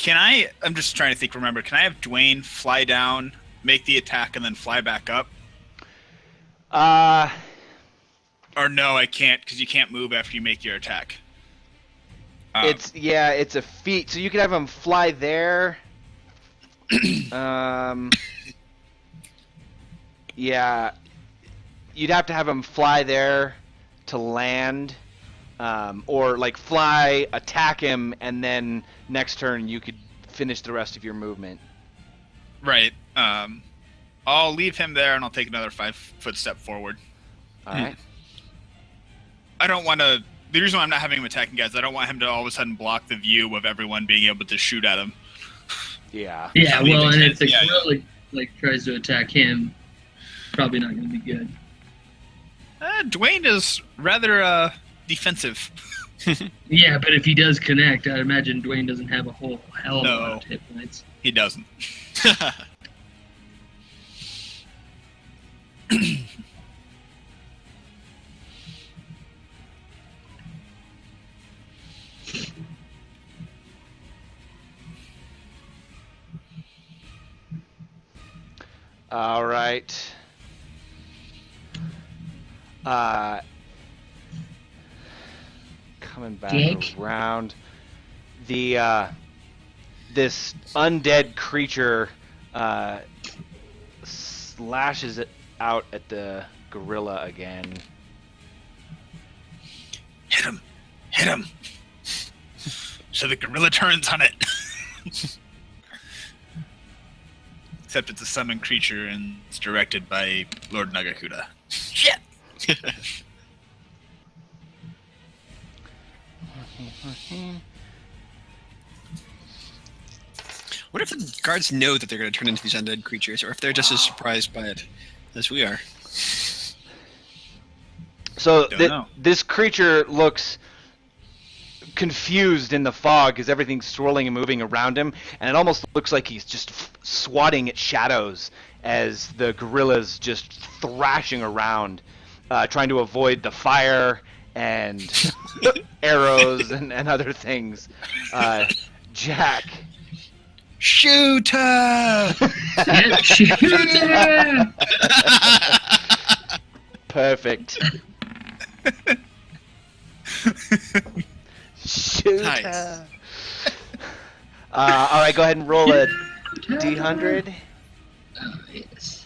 I'm just trying to think, remember, can I have Dwayne fly down, make the attack, and then fly back up? Or no, I can't, because you can't move after you make your attack. It's a feat, so you could have him fly there. Yeah, you'd have to have him fly there to land, or like fly, attack him, and then next turn you could finish the rest of your movement. Right. I'll leave him there, and I'll take another 5-foot step forward. All right. I don't want to. The reason why I'm not having him attacking guys, I don't want him to all of a sudden block the view of everyone being able to shoot at him. Yeah. Yeah, well, and if the Yeah. gorilla tries to attack him, probably not going to be good. Dwayne is rather defensive. Yeah, but if he does connect, I imagine Dwayne doesn't have a whole hell of a lot of hit points. He doesn't. All right. Coming back Jake? around. The this undead creature slashes it out at the gorilla again. Hit him! Hit him! So the gorilla turns on it. Except it's a summoned creature and it's directed by Lord Nagakuda. Shit! What if the guards know that they're going to turn into these undead creatures, or if they're just as surprised by it as we are? So Don't know. this creature looks confused in the fog as everything's swirling and moving around him, and it almost looks like he's just swatting at shadows as the gorilla's just thrashing around, trying to avoid the fire and arrows and other things. Jack. Shoot her! Yeah, shoot him! Perfect. Shoot Nice. her. All right, go ahead and roll a d100. Oh, yes.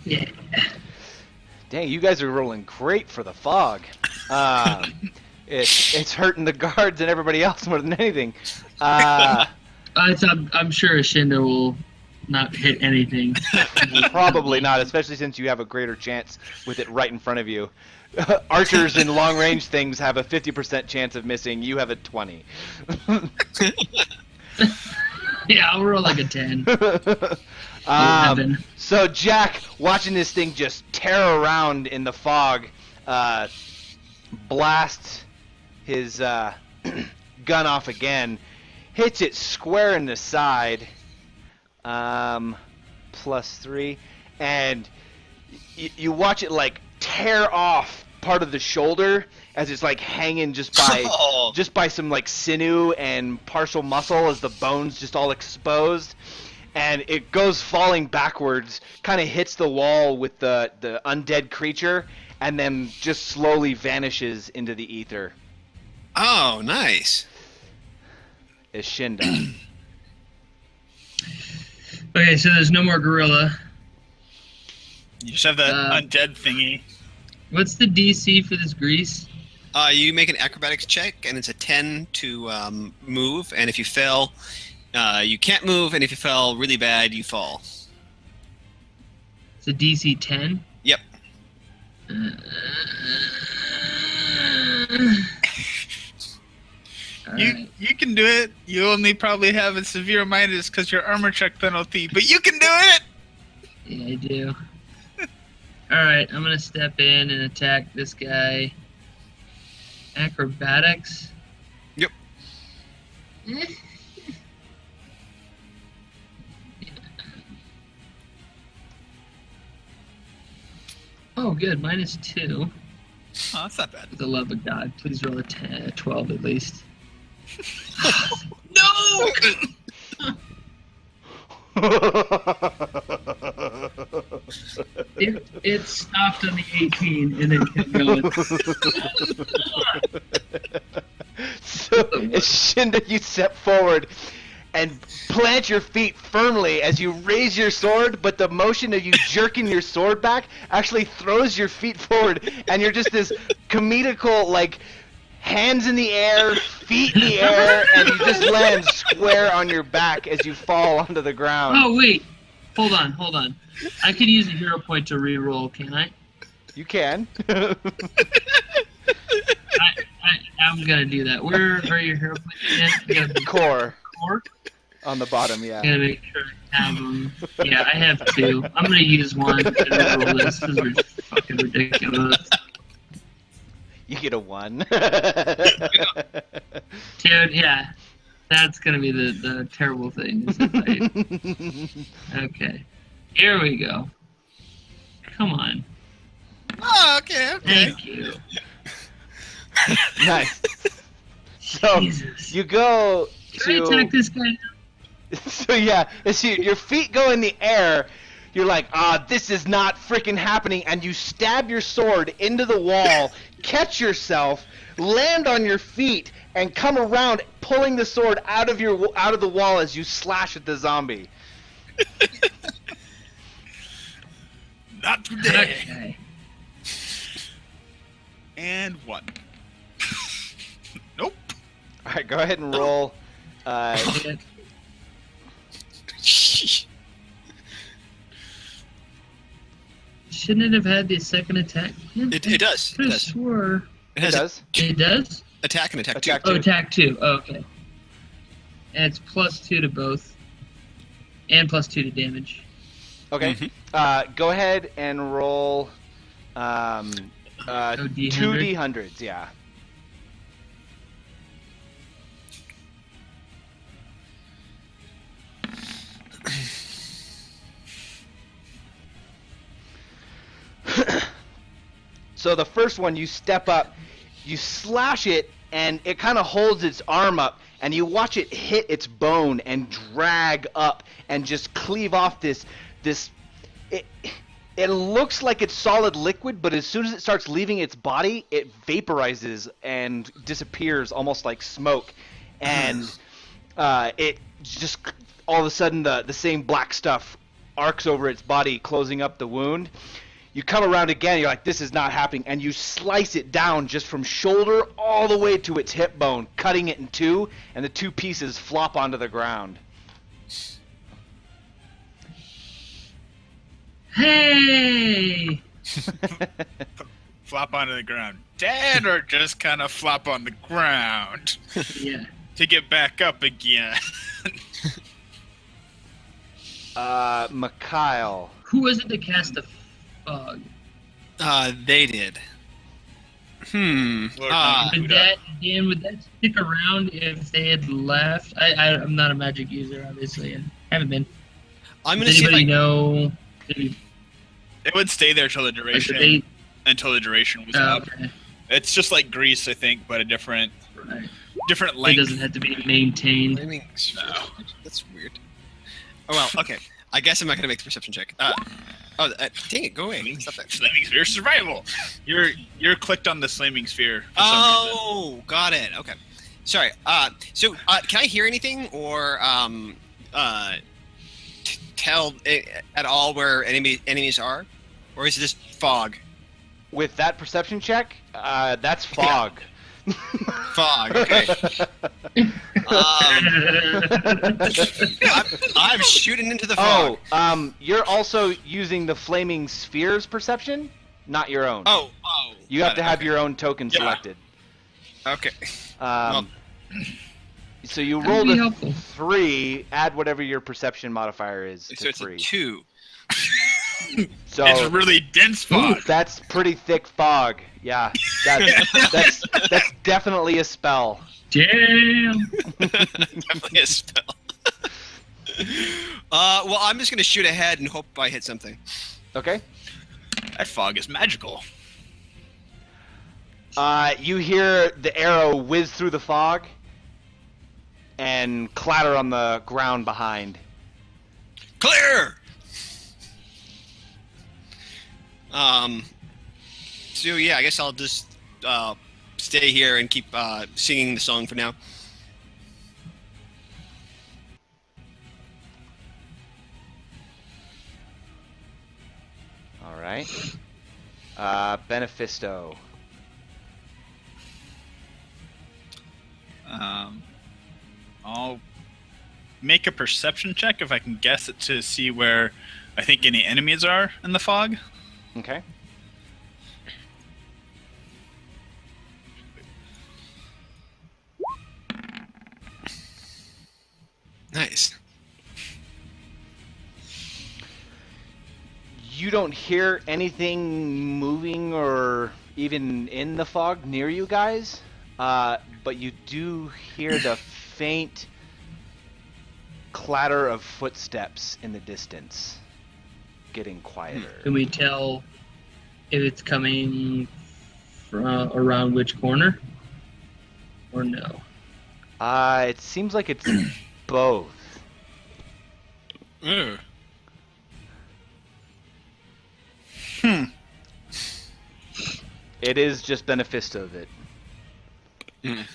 Yeah. Dang, you guys are rolling great for the fog. It's hurting the guards and everybody else more than anything. I'm sure Ashindo will not hit anything. Probably not, especially since you have a greater chance with it right in front of you. Archers in long-range things have a 50% chance of missing. You have a 20. Yeah, I'll roll like a 10. So Jack, watching this thing just tear around in the fog, blasts his gun off again, hits it square in the side. +3, and you watch it like tear off part of the shoulder as it's like hanging just by some like sinew and partial muscle as the bones just all exposed, and it goes falling backwards, kind of hits the wall with the undead creature, and then just slowly vanishes into the ether. Oh, nice. Is Shinda. Okay, so there's no more gorilla. You just have that undead thingy. What's the DC for this grease? You make an acrobatics check, and it's a 10 to move. And if you fail, you can't move. And if you fail really bad, you fall. It's a DC 10. Yep. You can do it. You only probably have a severe minus because your armor check penalty, but you can do it. Yeah, I do. Alright, I'm gonna step in and attack this guy. Acrobatics? Yep. Oh, good. -2. Oh, that's not bad. For the love of God, please roll a 12 at least. No! It stopped on the 18 and then kept going. So, as Shinda, you step forward and plant your feet firmly as you raise your sword, but the motion of you jerking your sword back actually throws your feet forward, and you're just this comedical, like, hands in the air, feet in the air, and you just land square on your back as you fall onto the ground. Oh, wait. Hold on. I could use a hero point to re-roll, can I? You can. I'm gonna do that. Where are your hero points again? I gotta Core. Core? On the bottom, yeah. I gotta make sure I have them. Yeah, I have 2. I'm gonna use 1 to re-roll this. This is fucking ridiculous. You get a 1. Dude, yeah. That's gonna be the terrible thing. Is if okay. Here we go. Come on. Oh, okay. Thank you. Nice. So, Jesus. you go Can I attack this guy now? So yeah, as your feet go in the air, you're like, this is not freaking happening, and you stab your sword into the wall, catch yourself, land on your feet, and come around, pulling the sword out of the wall as you slash at the zombie. Not today. Okay. And 1. Nope. All right, go ahead and roll. Shouldn't it have had the second attack? It does. I It does. swore. It has does. It does? attack and attack, Attack two. Oh, attack 2. Oh, okay. And it's +2 to both. And +2 to damage. Okay. Mhm. Go ahead and roll. D100? 2 D100s, yeah. So the first one, you step up, you slash it, and it kind of holds its arm up, and you watch it hit its bone and drag up and just cleave off this. It looks like it's solid liquid, but as soon as it starts leaving its body, it vaporizes and disappears almost like smoke, and it just all of a sudden the same black stuff arcs over its body, closing up the wound. You come around again, you're like, this is not happening, and you slice it down just from shoulder all the way to its hip bone, cutting it in two, and the two pieces flop onto the ground. Hey! Flop onto the ground. Dead or just kind of flop on the ground Yeah. to get back up again. Mikhail. Who was it that cast the fog? They did. Lord Would Huda. would that stick around if they had left? I'm not a magic user, obviously, and haven't been. I'm going Does to see if anybody I. know? It would stay there till the Like, duration. did they? Until the duration was Oh, up. okay. It's just like Grease, I think, but a different Right. different It length. doesn't have to be maintained. Flaming sphere. That's weird. Oh well, okay. I guess I'm not gonna make the perception check. Dang it, go away. Stop that. Flaming sphere survival. You're clicked on the flaming sphere. For some reason. Oh, got it. Okay. Sorry. So can I hear anything or tell at all where enemies are, or is it just fog? With that perception check, that's fog. Fog. Okay. I'm shooting into the fog. You're also using the flaming sphere's perception, not your own. Oh. You have to have your own token Yeah. selected. Okay. So you That'd rolled be a helpful. 3, add whatever your perception modifier is So to it's 3. a 2. So It's really dense fog. that's pretty thick fog. Yeah, that's definitely a spell. Damn. Definitely a spell. Well, I'm just gonna shoot ahead and hope I hit something. Okay. That fog is magical. You hear the arrow whiz through the fog and clatter on the ground behind. Clear. So yeah, I guess I'll just stay here and keep singing the song for now. All right. Benefisto. I'll make a perception check if I can guess it to see where I think any enemies are in the fog. Okay. Nice. You don't hear anything moving or even in the fog near you guys, but you do hear the faint clatter of footsteps in the distance, getting quieter. Can we tell if it's coming from around which corner? Or no? It seems like it's both. It is just Benefisto that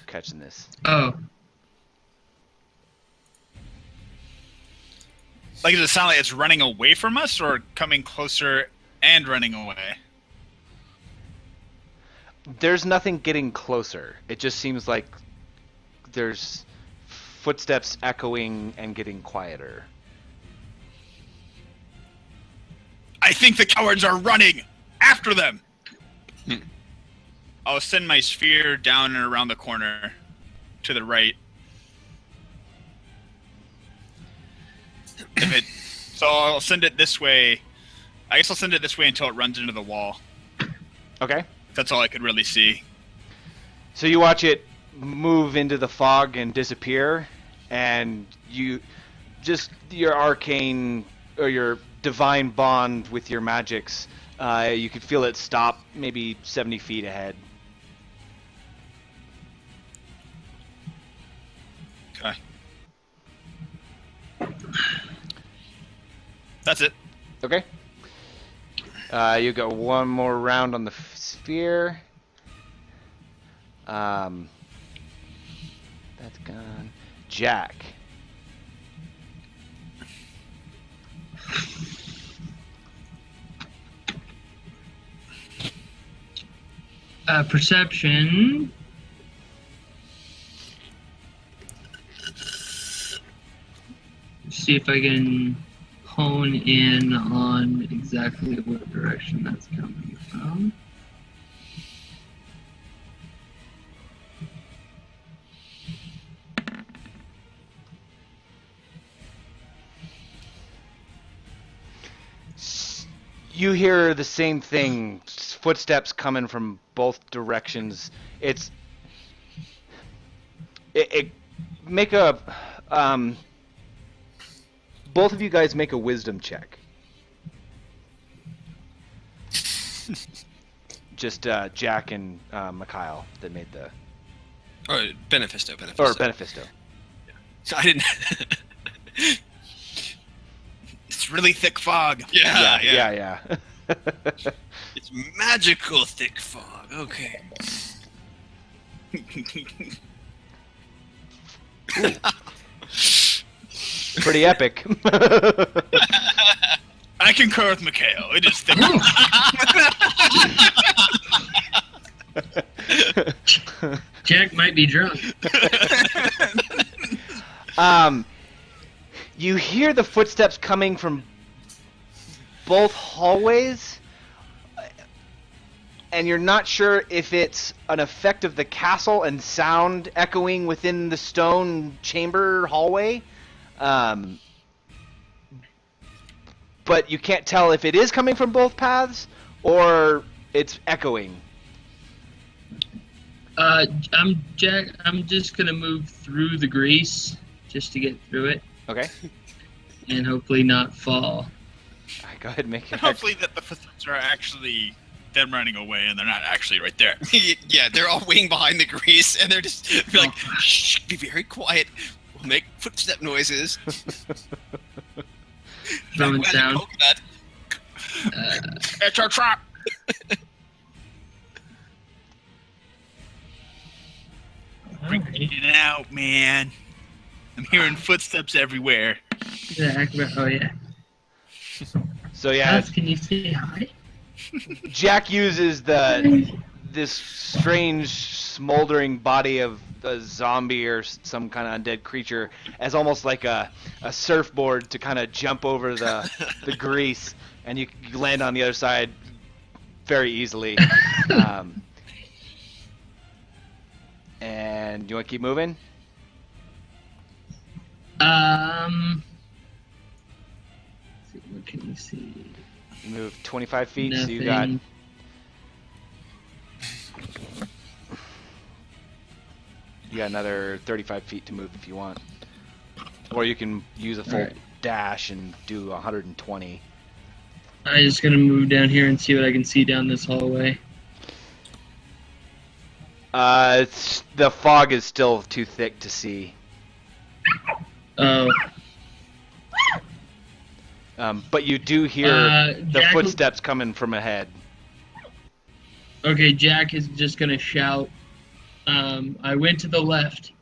catching this. Oh, Like, does it sound like it's running away from us or coming closer and running away? There's nothing getting closer. It just seems like there's footsteps echoing and getting quieter. I think the cowards are running! After them! I'll send my sphere down and around the corner to the right. So I'll send it this way. I guess I'll send it this way until it runs into the wall. Okay. That's all I could really see. So you watch it move into the fog and disappear, and you just your arcane or your divine bond with your magics. You could feel it stop maybe 70 feet ahead. Okay. That's it. Okay. You got one more round on the sphere. That's gone. Jack. perception. See if I can hone in on exactly what direction that's coming from. You hear the same thing footsteps coming from both directions. It make a both of you guys make a wisdom check. Just Jack and Mikhail that made the Or Benefisto. or Benefisto. I didn't. It's really thick fog. Yeah. It's magical thick fog. Okay. Pretty epic. I concur with Mikhail. It is thick. Jack might be drunk. You hear the footsteps coming from both hallways, and you're not sure if it's an effect of the castle and sound echoing within the stone chamber hallway. But you can't tell if it is coming from both paths or it's echoing. I'm just gonna move through the grease just to get through it Okay. and hopefully not fall. All right, go ahead and make And it. hopefully that the footsteps are actually them running away and they're not actually right there. Yeah, they're all waiting behind the grease, and they're just be like, "Shh, be very quiet. We'll make footstep noises." Throwing Wag sound. coconut. It's our trap. Freaking it out, man. I'm hearing footsteps everywhere. Oh yeah. So yeah, Beth, can you say hi? Jack uses this strange smoldering body of a zombie or some kind of undead creature as almost like a surfboard to kind of jump over the grease, and you land on the other side very easily. And you want to keep moving? What can you see? You move 25 feet, Nothing. so you got... You got another 35 feet to move if you want. Or you can use a full Alright. dash and do 120. I'm just gonna move down here and see what I can see down this hallway. The fog is still too thick to see. Oh. But you do hear the Jack will- footsteps coming from ahead. Okay, Jack is just gonna shout. I went to the left.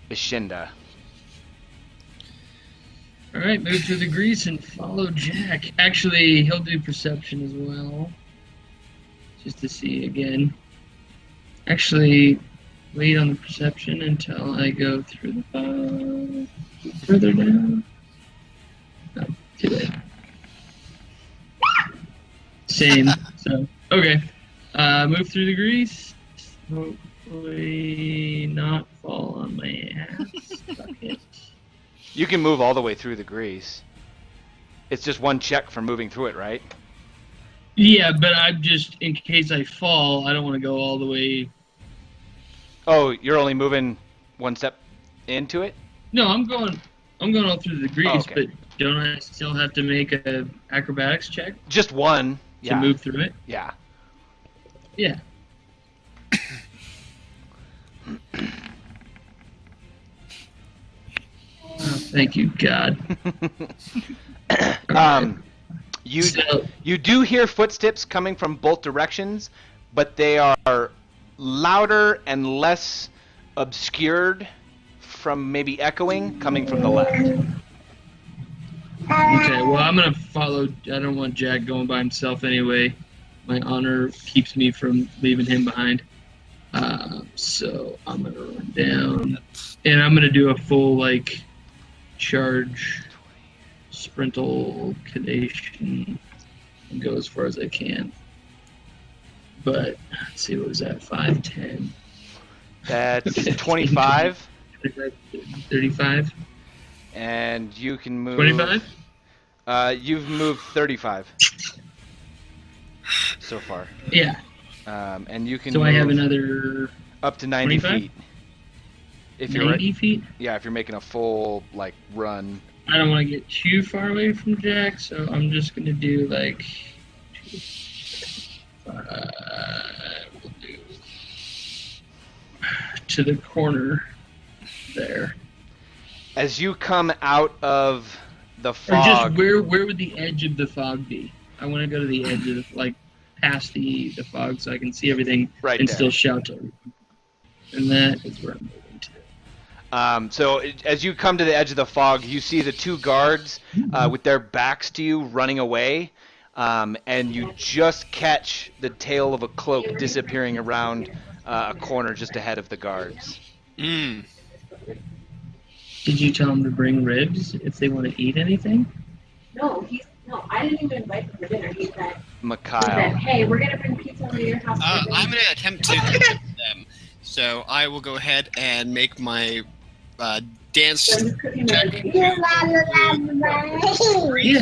Ishinda. Alright, move through the grease and follow Jack. Actually, he'll do perception as well. Just to see again. Actually, wait on the perception until I go through the fog. Further down. No, too late. Same. So, okay. Move through the grease. Hopefully not fall on my ass. Fuck it. You can move all the way through the grease. It's just one check for moving through it, right? Yeah, but I'm just, in case I fall, I don't want to go all the way. Oh, you're only moving one step into it? No, I'm going all through the grease, Oh, okay. but don't I still have to make a acrobatics check Just one. to Yeah. move through it? Yeah. Yeah. Oh, thank you, God. You So, you do hear footsteps coming from both directions, but they are louder and less obscured from maybe echoing coming from the left. okay, well, I'm going to follow. I don't want Jack going by himself anyway. My honor keeps me from leaving him behind. So I'm going to run down. And I'm going to do a full, charge, sprintal, cadation, and go as far as I can. But, let's see, what was that? 5, 10, That's Okay. 25, 35, and you can move. 25? You've moved 35 so far. Yeah. And you can So I have move another up to 90 25? feet. If you're 90 feet. yeah, if you're making a full like run. I don't want to get too far away from Jack, so I'm just gonna do like. We'll do to the corner there. As you come out of the Or fog, just where would the edge of the fog be? I want to go to the edge of past the fog so I can see everything right and there. still shout to everyone. And that is where I'm moving to. So as you come to the edge of the fog, you see the two guards with their backs to you running away, and you just catch the tail of a cloak disappearing around a corner just ahead of the guards. Mm. Did you tell them to bring ribs if they want to eat anything? No, I didn't even invite them for dinner. He said, Mikhail. hey, we're gonna bring pizza over to your house. for dinner." I'm going to attempt to catch them. So I will go ahead and make my dance So I'm just cooking check. everything. Yes,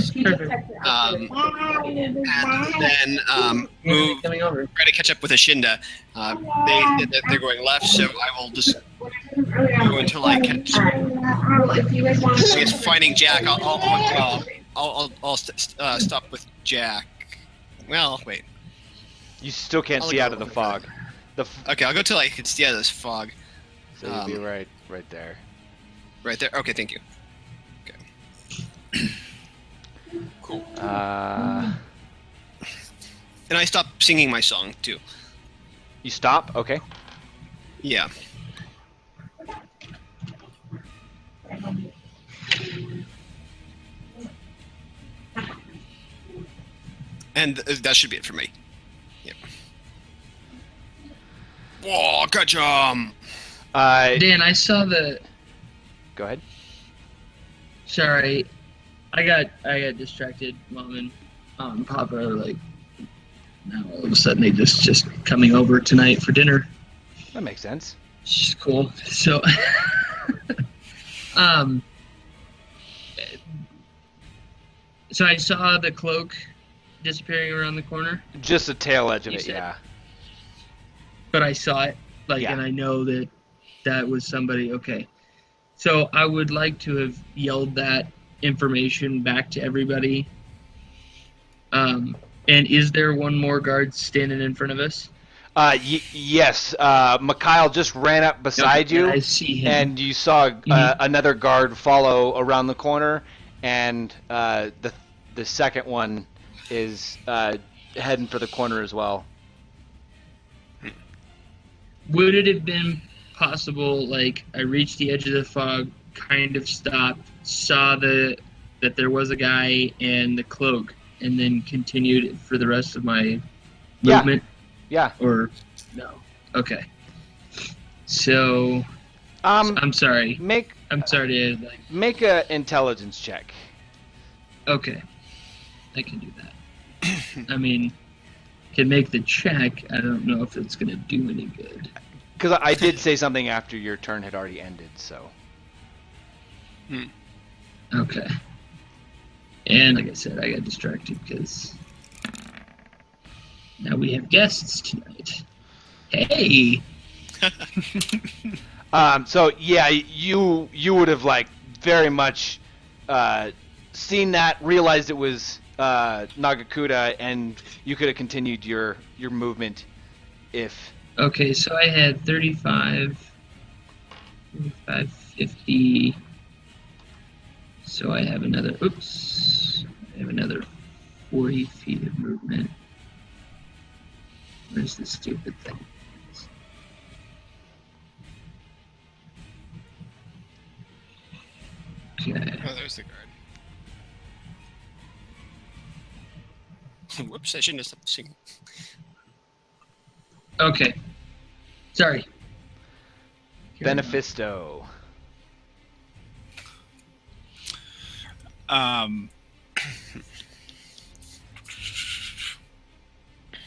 He just perfect. texted outside Um, of- and then When are move, they coming over? try to catch up with Ashinda. They said that they're going left, so I will just go until I catch. Well, if you guys want I guess finding Jack. I'll stop with Jack. Well, wait. You still can't I'll see go out of the over fog. Okay, I'll go till I can see out of this fog. So you'll be right there. Right there. Okay, thank you. Okay. Cool. And I stop singing my song too. You stop? Okay. Yeah. And that should be it for me. Yep. Whoa, gotcha. Dan, I saw the. Go ahead. Sorry, I got distracted. Mom and Papa are like, now all of a sudden they just coming over tonight for dinner. That makes sense. It's just cool. So, so I saw the cloak disappearing around the corner, Just the tail edge of You it, said- yeah. but I saw it, Yeah. and I know that was somebody. Okay, so I would like to have yelled that information back to everybody. And is there one more guard standing in front of us? Yes. Mikhail just ran up beside Okay, you, I see him. and you saw Mhm. another guard follow around the corner, and the second one is heading for the corner as well. Would it have been possible, like, I reached the edge of the fog, kind of stopped, saw that there was a guy and the cloak, and then continued for the rest of my Yeah. movement? Yeah. Or no? Okay. So Um, I'm sorry. make I'm sorry to make a intelligence check. Okay, I can do that. I mean, can make the check. I don't know if it's gonna do any good. Because I did say something after your turn had already ended, so. Okay. And like I said, I got distracted because now we have guests tonight. Hey. So yeah, you would have like very much seen that, realized it was Nagakuta, and you could have continued your movement if. Okay, so I had 35, 50. So I have another. Oops. I have another 40 feet of movement. Where's the stupid thing? Okay. Oh, there's the guard. Whoops, I shouldn't have stopped singing. Okay. Sorry. Benefisto.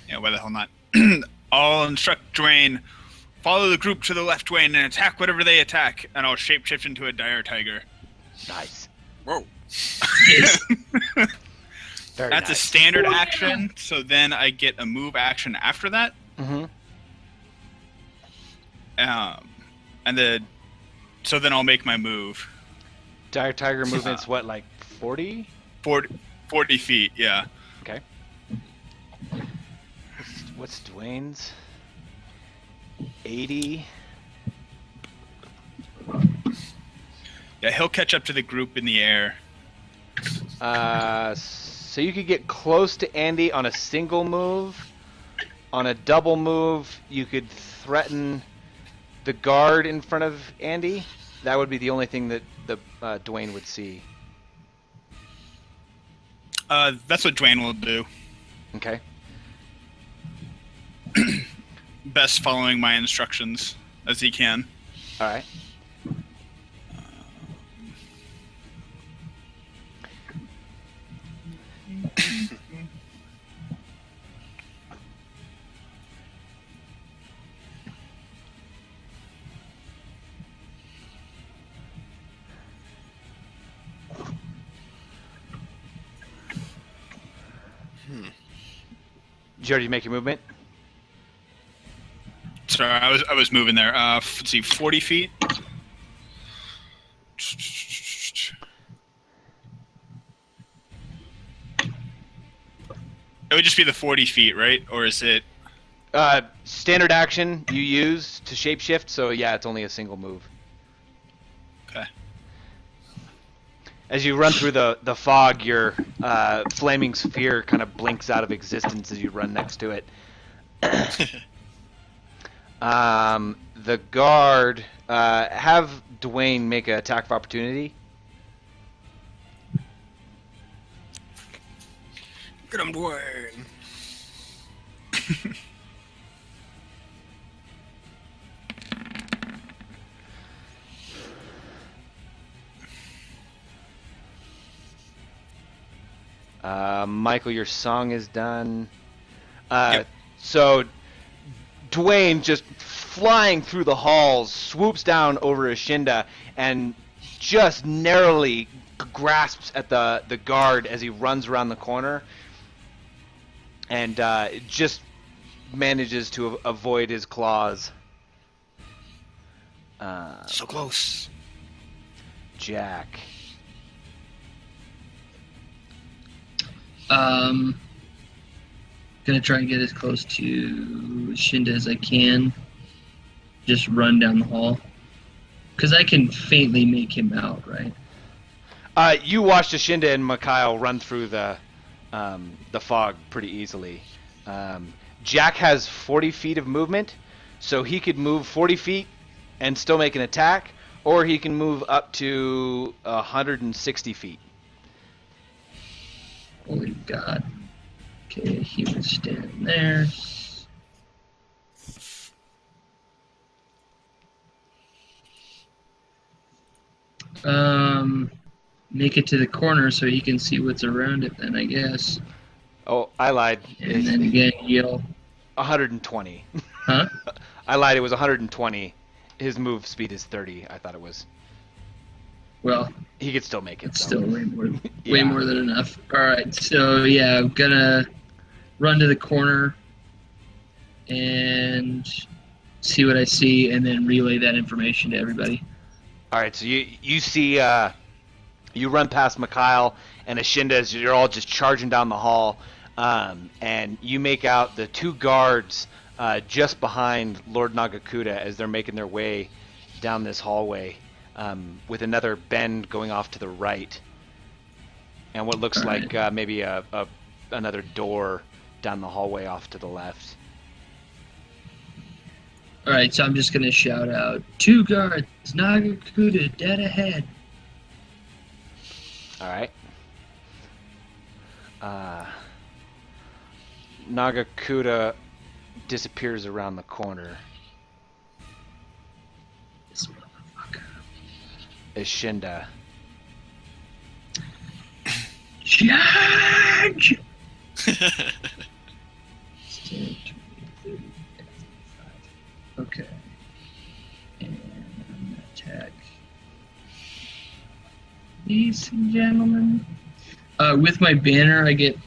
Yeah, why the hell not? I'll instruct Dwayne, follow the group to the left, Dwayne, and attack whatever they attack, and I'll shapeshift into a dire tiger. Nice. Whoa. Yes. Very That's a nice. standard action, so then I get a move action after that. Mm-hmm. So then I'll make my move. Dire Tiger movement's what, like 40? 40 feet, yeah. Okay. What's Dwayne's? 80. Yeah, he'll catch up to the group in the air. So you could get close to Andy on a single move. On a double move, you could threaten the guard in front of Andy. That would be the only thing that the Dwayne would see. That's what Dwayne will do. Okay. Best following my instructions as he can. All right. Did you already make your movement? Sorry, I was moving there. Let's see, 40 feet. It would just be the 40 feet, right? Or is it? Standard action you use to shapeshift, so yeah, it's only a single move. Okay. As you run through the fog, your flaming sphere kind of blinks out of existence as you run next to it. The guard, have Dwayne make an attack of opportunity. Get him, Dwayne. Michael, your song is done. Yep. So Dwayne, just flying through the halls, swoops down over Ashinda and just narrowly grasps at the guard as he runs around the corner, and just manages to avoid his claws. So close. Jack. Gonna try and get as close to Shinda as I can. Just run down the hall. Because I can faintly make him out, right? You watched Ashinda and Mikhail run through the fog pretty easily. Jack has 40 feet of movement, so he could move 40 feet and still make an attack, or he can move up to 160 feet. Holy God. Okay, he was standing there. Make it to the corner so he can see what's around it then, I guess. Oh, I lied. And then again, yell. 120. Huh? I lied. It was 120. His move speed is 30. I thought it was. Well, He could still make it. it's though. still way Yeah. more than enough. Alright, so yeah, I'm gonna run to the corner and see what I see and then relay that information to everybody. All right, so you see you run past Mikhail and Ashinda as you're all just charging down the hall, and you make out the two guards just behind Lord Nagakuta as they're making their way down this hallway, with another bend going off to the right, and what looks All like right. maybe another door down the hallway off to the left. Alright, so I'm just gonna shout out, 2 guards, Nagakuta, dead ahead. All right. Nagakuta disappears around the corner. This motherfucker. Ashinda. Charge! Okay. And I'm gonna attack. Ladies and gentlemen, With my banner, I get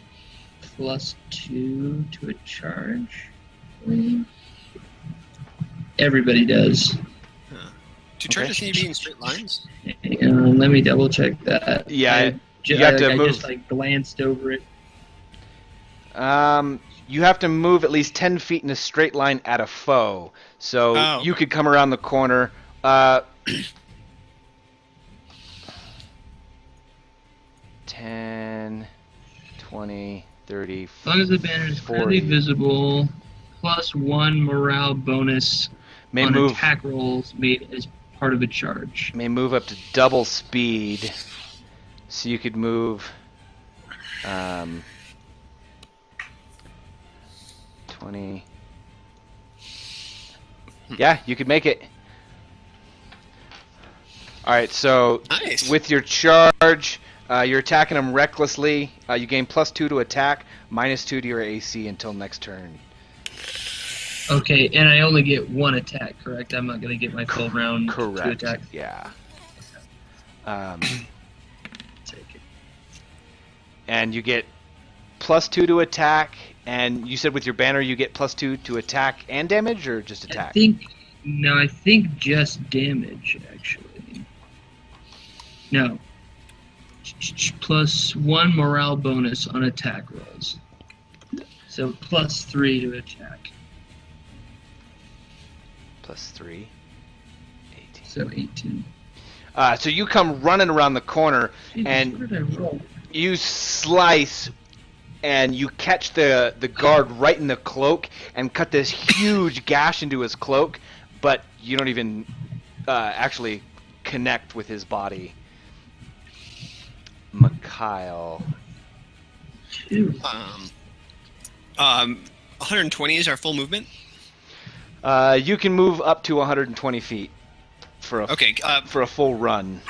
+2 to a charge. Everybody does. Do charges need to be in straight lines? Let me double check that. Yeah, you have to I move. just like glanced over it. You have to move at least 10 feet in a straight line at a foe. So Oh, you okay. could come around the corner. 10, 20, 30, As long as the banner is clearly 40. visible, +1 morale bonus May on move. attack rolls made as part of a charge. May move up to double speed. So you could move 20. Yeah, you could make it. Alright, so Nice. with your charge, you're attacking them recklessly. You gain +2 to attack, -2 to your AC until next turn. Okay, and I only get 1 attack, correct? I'm not going to get my full round to Correct. attack. Yeah. Take it. And you get +2 to attack, and you said with your banner you get +2 to attack and damage, or just attack? I think just damage, actually. No. +1 morale bonus on attack rolls. So +3 to attack. +3. 18. So 18. So you come running around the corner, Jesus, and what did I roll? you slice, and you catch the guard right in the cloak, and cut this huge gash into his cloak, but you don't even actually connect with his body. Mikhail. 2. 120 is our full movement. You can move up to 120 feet for a Okay. for a full run.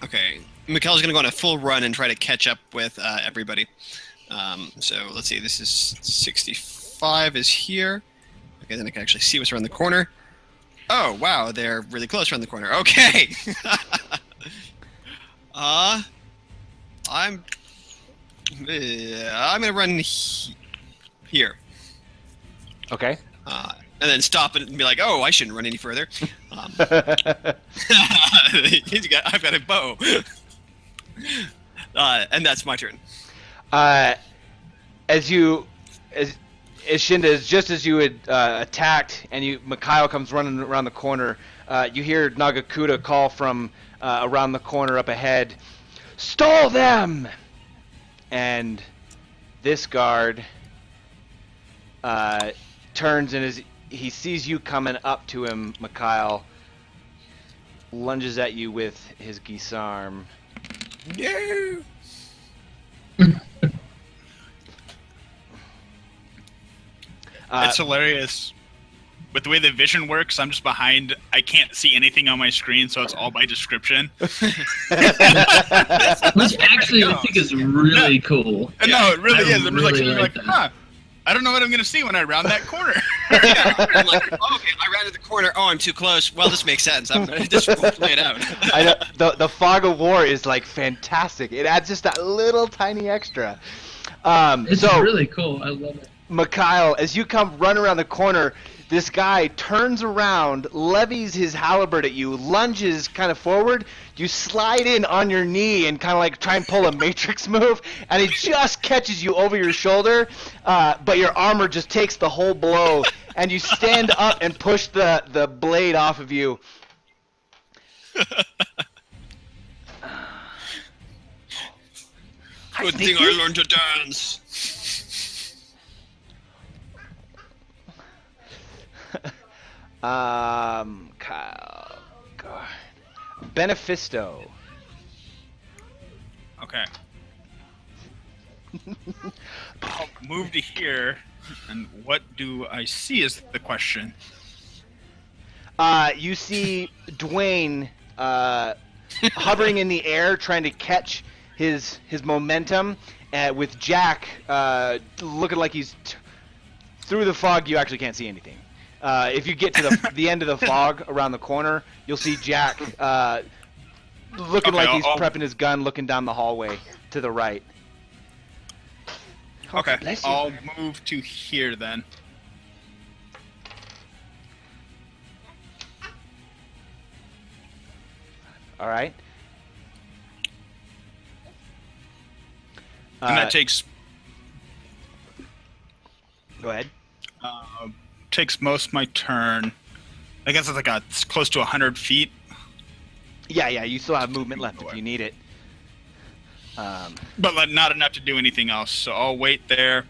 Okay. Mikhail's going to go on a full run and try to catch up with everybody. So let's see. This is 65 is here. Okay, then I can actually see what's around the corner. Oh, wow. They're really close around the corner. Okay. I'm going to run here. Okay. And then stop it and be like, oh, I shouldn't run any further. I've got a bow. And that's my turn. As Shinda, just as you had attacked, and Mikhail comes running around the corner, you hear Nagakuta call from around the corner up ahead, "Stall them!" And this guard turns, and as he sees you coming up to him, Mikhail lunges at you with his Gisarm. No. It's hilarious. With the way the vision works, I'm just behind. I can't see anything on my screen, so it's all by description. Which actually I think is really cool. No, it really I is. I'm just like, really sitting like like, that. I don't know what I'm gonna see when I round that corner. I'm like, oh, okay, I ran to the corner. Oh, I'm too close. Well, this makes sense. I'm gonna just play it out. I know, the fog of war is like fantastic. It adds just that little tiny extra. It's So really cool. I love it. Mikhail, as you come run around the corner, this guy turns around, levies his halberd at you, lunges kind of forward. You slide in on your knee and kind of like try and pull a matrix move, and he just catches you over your shoulder, but your armor just takes the whole blow, and you stand up and push the blade off of you. Good thing I learned to dance. Kyle. God. Benefisto. Okay. I'll move to here, and what do I see is the question. You see Dwayne hovering in the air, trying to catch his momentum, with Jack looking like he's through the fog. You actually can't see anything. If you get to the end of the fog around the corner, you'll see Jack looking Okay, like he's I'll- prepping his gun, looking down the hallway to the right. Okay, bless you. I'll move to here then. All right. And that takes Go ahead. takes most of my turn. I guess it's close to 100 feet. Yeah, you still have movement left if you need it. But not enough to do anything else, so I'll wait there.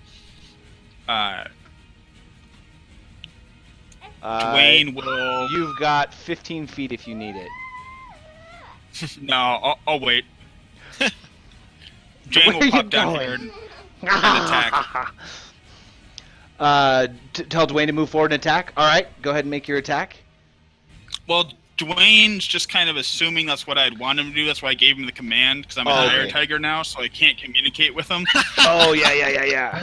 Dwayne will... You've got 15 feet if you need it. No, I'll wait. Dwayne Where will you pop down going? here and attack. Tell Dwayne to move forward and attack. All right, go ahead and make your attack. Well, Dwayne's just kind of assuming that's what I'd want him to do. That's why I gave him the command, because I'm an Okay. Iron Tiger now, so I can't communicate with him. Oh, yeah.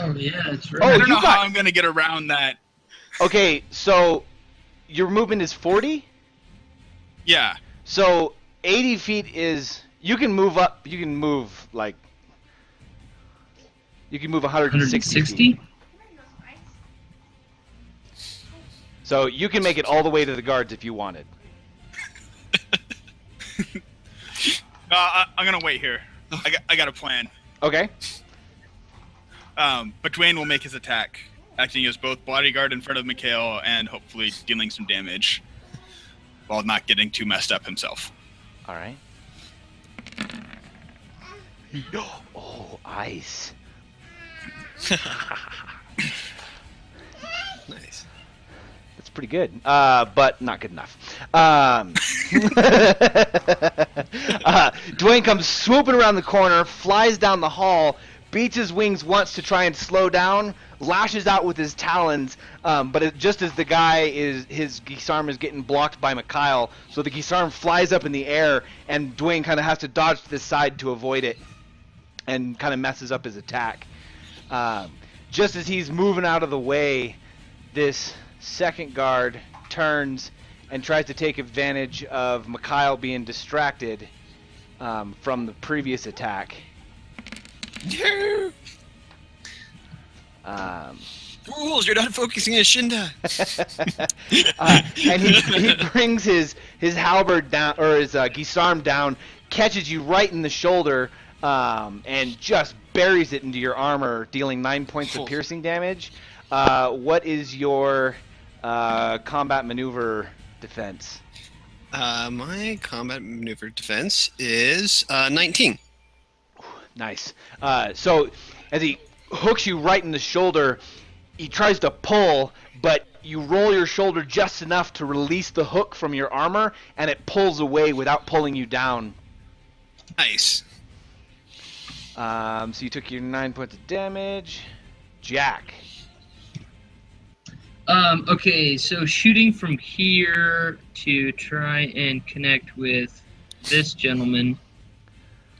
Oh yeah, that's right. Oh, I don't you know got- how I'm going to get around that. Okay, so your movement is 40? Yeah. So 80 feet is... You can move up. You can move, like... You can move 160 feet. 160. So you can make it all the way to the guards if you wanted. I'm going to wait here. I got a plan. Okay. But Dwayne will make his attack, acting as both bodyguard in front of Mikhail and hopefully dealing some damage while not getting too messed up himself. All right. Oh, ice. Nice. That's pretty good, but not good enough. Dwayne comes swooping around the corner, flies down the hall, beats his wings once to try and slow down, lashes out with his talons, but just as the guy his Gisarm is getting blocked by Mikhail, so the Gisarm flies up in the air, and Dwayne kind of has to dodge to the side to avoid it, and kind of messes up his attack. Just as he's moving out of the way, this second guard turns and tries to take advantage of Mikhail being distracted from the previous attack. Rules, you're not focusing on Shinda. And he brings his halberd down, or his Gisarm down, catches you right in the shoulder, and just buries it into your armor, dealing 9 points of piercing damage. What is your combat maneuver defense? My combat maneuver defense is 19. Nice. So as he hooks you right in the shoulder, he tries to pull, but you roll your shoulder just enough to release the hook from your armor, and it pulls away without pulling you down. Nice. So you took your 9 points of damage. Jack. Okay, so shooting from here to try and connect with this gentleman.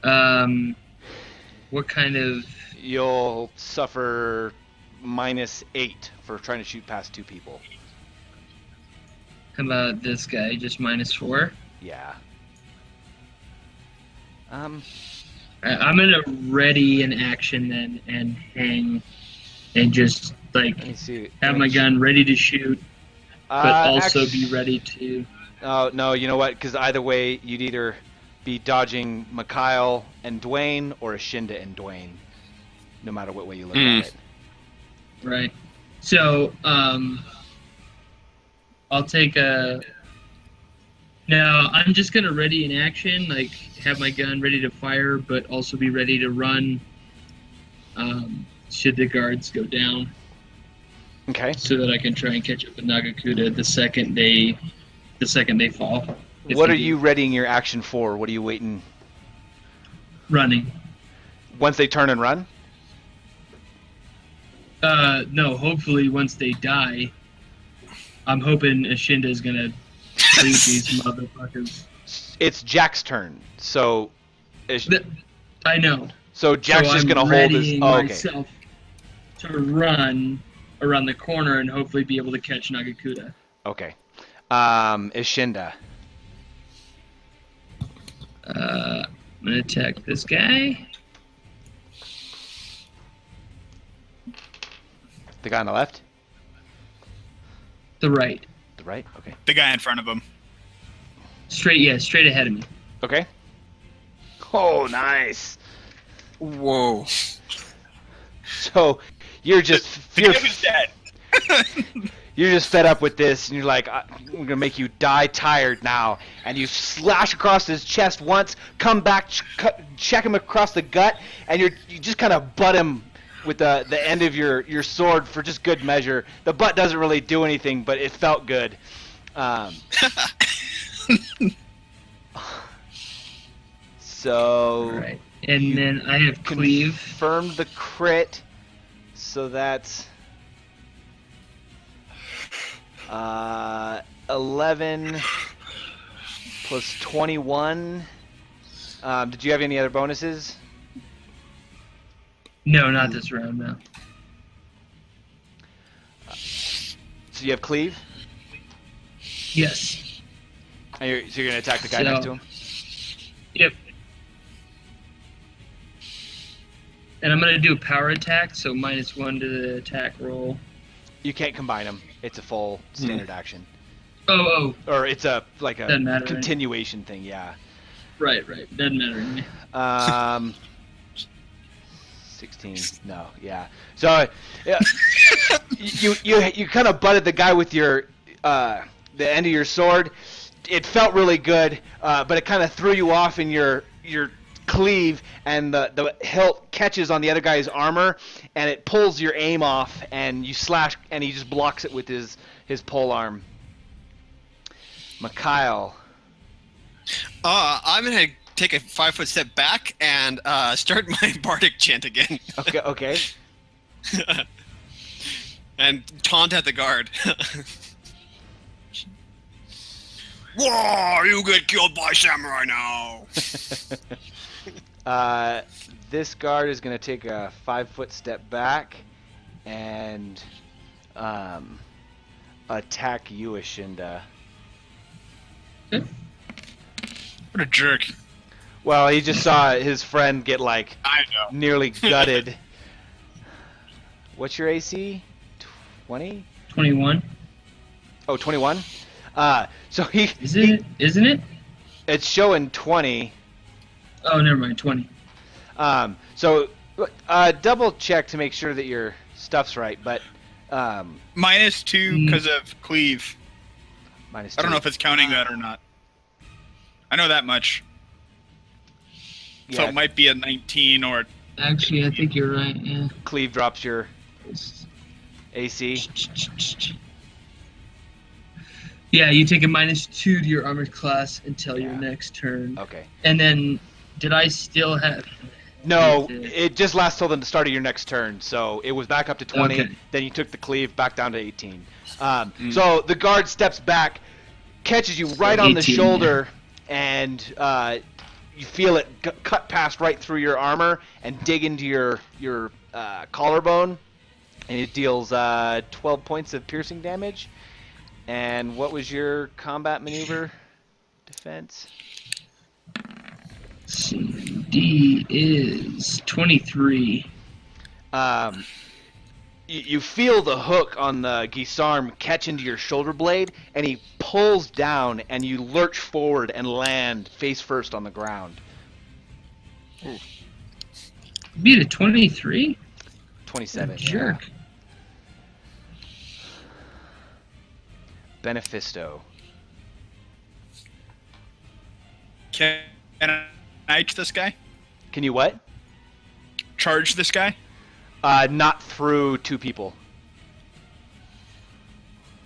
What kind of... You'll suffer -8 for trying to shoot past two people. How about this guy? Just -4? Yeah. I'm gonna ready an action then and hang and just like Let me see. have my gun ready to shoot, but also be ready to. Oh, no, you know what? Because either way, you'd either be dodging Mikhail and Dwayne or Ashinda and Dwayne, no matter what way you look at it. Right. So, I'll take a... No, I'm just going to ready an action, like have my gun ready to fire, but also be ready to run should the guards go down, Okay. so that I can try and catch up with Nagakuta the second they fall. If What they are do. you readying your action for? What are you waiting? Running. Once they turn and run? No, hopefully once they die, I'm hoping Ashinda is going to lead these motherfuckers. It's Jack's turn. So, I know. so Jack's So just I'm going to hold his... readying Oh, okay. myself to run around the corner and hopefully be able to catch Nagakuta. Okay. Ashinda. I'm gonna attack this guy. The guy on the left? The right. The right? Okay. The guy in front of him. Straight ahead of me. Okay. Oh, nice. Whoa. So you're just The guy was dead. you're just fed up with this, and you're like, "I'm gonna make you die tired now." And you slash across his chest once, come back, check him across the gut, and you just kind of butt him with the end of your sword for just good measure. The butt doesn't really do anything, but it felt good. So Right. And then I have cleave. confirmed the crit, so that's 11 plus 21. Did you have any other bonuses? No, not this round. No. So you have cleave, Yes. and so you're gonna attack the guy next to him. Yep. And I'm gonna do a power attack, so -1 to the attack roll. You can't combine them. It's a full standard action, Oh, or it's a Doesn't matter, right? continuation thing. Yeah. right. Doesn't matter to me. 16. No, yeah. So, yeah, you kind of butted the guy with your the end of your sword. It felt really good, but it kind of threw you off in your cleave, and the hilt catches on the other guy's armor, and it pulls your aim off, and you slash, and he just blocks it with his pole arm. Mikhail. I'm gonna take a 5-foot step back and start my bardic chant again. Okay. And taunt at the guard. Whoa! You get killed by samurai now. This guard is going to take a 5-foot step back and attack you, Ashinda. What a jerk. Well, he just saw his friend get, like, I know. nearly gutted. What's your AC? 20? 21. Oh, 21? So Isn't it? it's showing 20. Oh, never mind. 20. So double check to make sure that your stuff's right, but -2 because of cleave. -2. I don't know if it's counting that or not. I know that much. So Yeah, it might be a 19 or Actually, I think you're right. Yeah. cleave drops your AC. Yeah, you take a -2 to your armored class until your Yeah. next turn. Okay. And then, did I still have? No, Okay. it just lasts till the start of your next turn. So it was back up to 20. Okay. Then you took the cleave back down to 18. So the guard steps back, catches you right on the 18, shoulder, and you feel it cut past right through your armor and dig into your collarbone, and it deals 12 points of piercing damage. And what was your combat maneuver defense? Let's see, D is 23. You feel the hook on the Gisarm catch into your shoulder blade, and he pulls down, and you lurch forward and land face first on the ground. Beat a 23? 27. Jerk. Yeah. Benefisto. can I charge this guy? Can you what? Charge this guy Not through two people.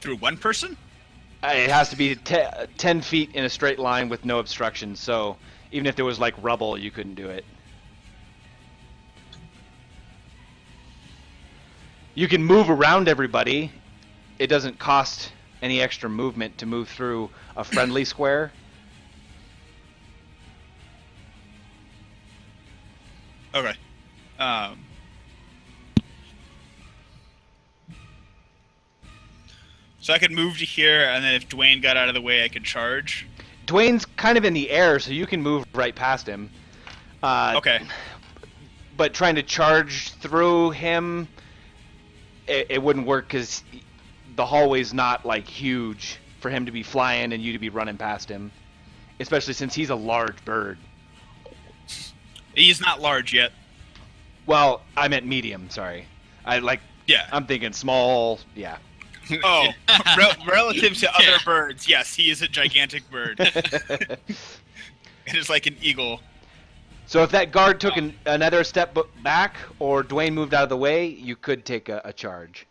through one person? It has to be 10 feet in a straight line with no obstruction, so even if there was like rubble, you couldn't do it. You can move around everybody. It doesn't cost any extra movement to move through a friendly square. Okay. So I could move to here, and then if Dwayne got out of the way, I could charge. Dwayne's kind of in the air, so you can move right past him. Okay. But trying to charge through him, it wouldn't work because the hallway's not like huge for him to be flying and you to be running past him, especially since he's a large bird. He's not large yet. Well, I meant medium. Sorry, Yeah. I'm thinking small. Yeah. Oh, relative to other birds, yes, he is a gigantic bird. It is like an eagle. So if that guard took another step back, or Dwayne moved out of the way, you could take a charge.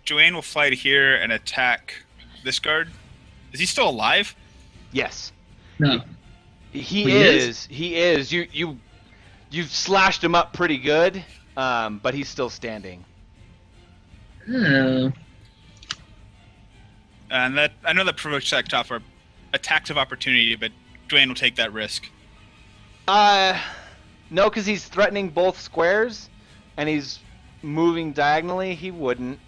Dwayne will fly to here and attack this guard. Is he still alive? Yes. No. He He is. He is. You've slashed him up pretty good, but he's still standing. Oh. And that I know that provokes attacks of opportunity, but Dwayne will take that risk. No, because he's threatening both squares, and he's moving diagonally. He wouldn't.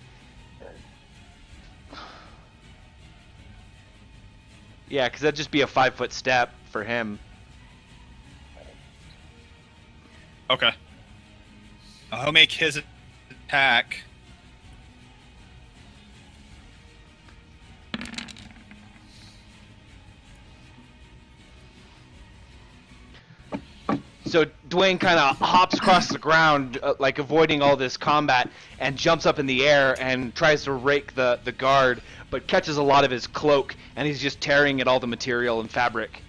Yeah, because that'd just be a 5-foot step for him. Okay. He'll make his attack. So Dwayne kind of hops across the ground, like avoiding all this combat, and jumps up in the air and tries to rake the guard, but catches a lot of his cloak, and he's just tearing at all the material and fabric.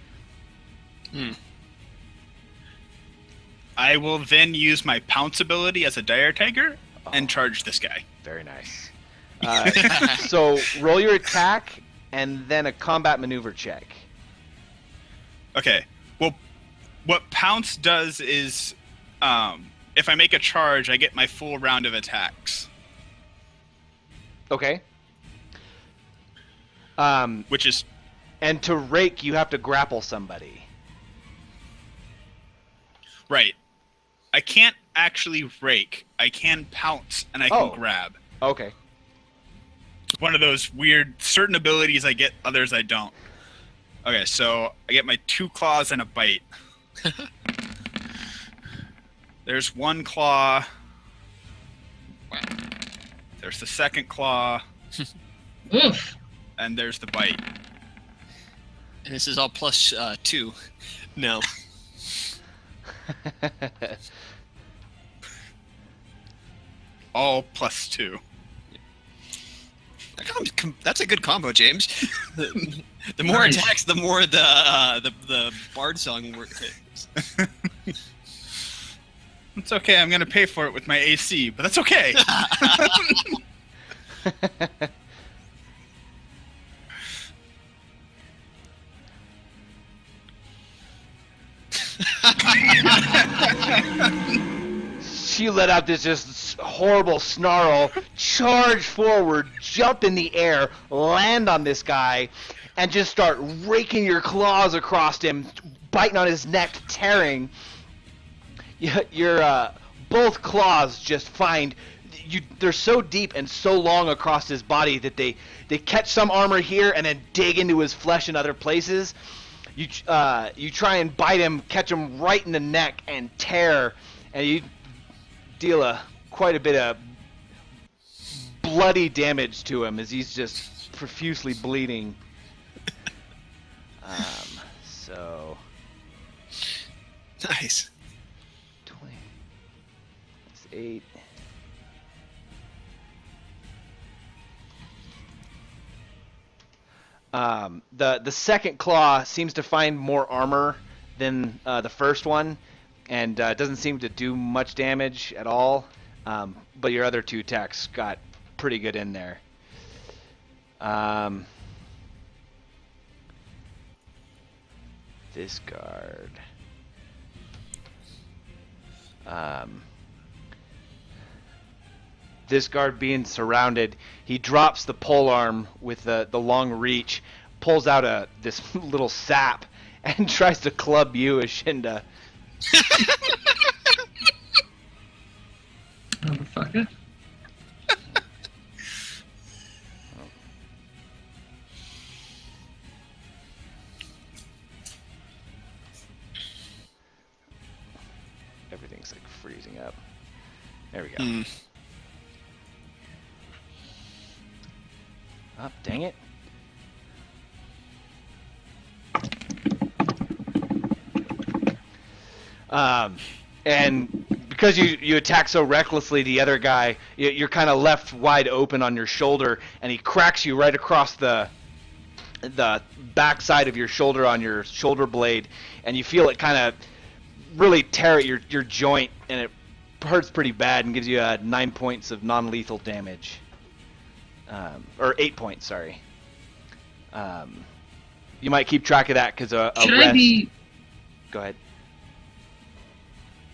I will then use my pounce ability as a dire tiger and charge this guy. Very nice. So roll your attack, and then a combat maneuver check. Okay. Well, what pounce does is, if I make a charge, I get my full round of attacks. Okay. Which is And to rake, you have to grapple somebody. right. I can't actually rake. I can pounce and I can grab. Okay. One of those weird certain abilities I get, others I don't. Okay, so I get my 2 claws and a bite. There's 1 claw. There's the second claw. Oof. And there's the bite. And this is all plus 2. No. All plus 2. That's a good combo, James. The more Nice. attacks, the more the bard song hits. It's okay, I'm gonna pay for it with my AC, but that's okay. She let out this just horrible snarl, charge forward, jump in the air, land on this guy, and just start raking your claws across him, biting on his neck, tearing. Your both claws just find they're so deep and so long across his body that they catch some armor here and then dig into his flesh in other places. You try and bite him, catch him right in the neck and tear, and you deal quite a bit of bloody damage to him as he's just profusely bleeding. So Nice. 20. That's 8. The second claw seems to find more armor than the first one, and doesn't seem to do much damage at all. But your other 2 attacks got pretty good in there. This guard. This guard being surrounded, he drops the polearm with the long reach, pulls out this little sap, and tries to club you, Ashinda. Motherfucker. Everything's like freezing up. There we go. Mm. Oh, dang it. And because you attack so recklessly, the other guy, you're kind of left wide open on your shoulder, and he cracks you right across the backside of your shoulder on your shoulder blade, and you feel it kind of really tear at your joint, and it hurts pretty bad and gives you 9 points of non-lethal damage. Or 8 points, sorry. You might keep track of that because a Should rest... I be... Go ahead.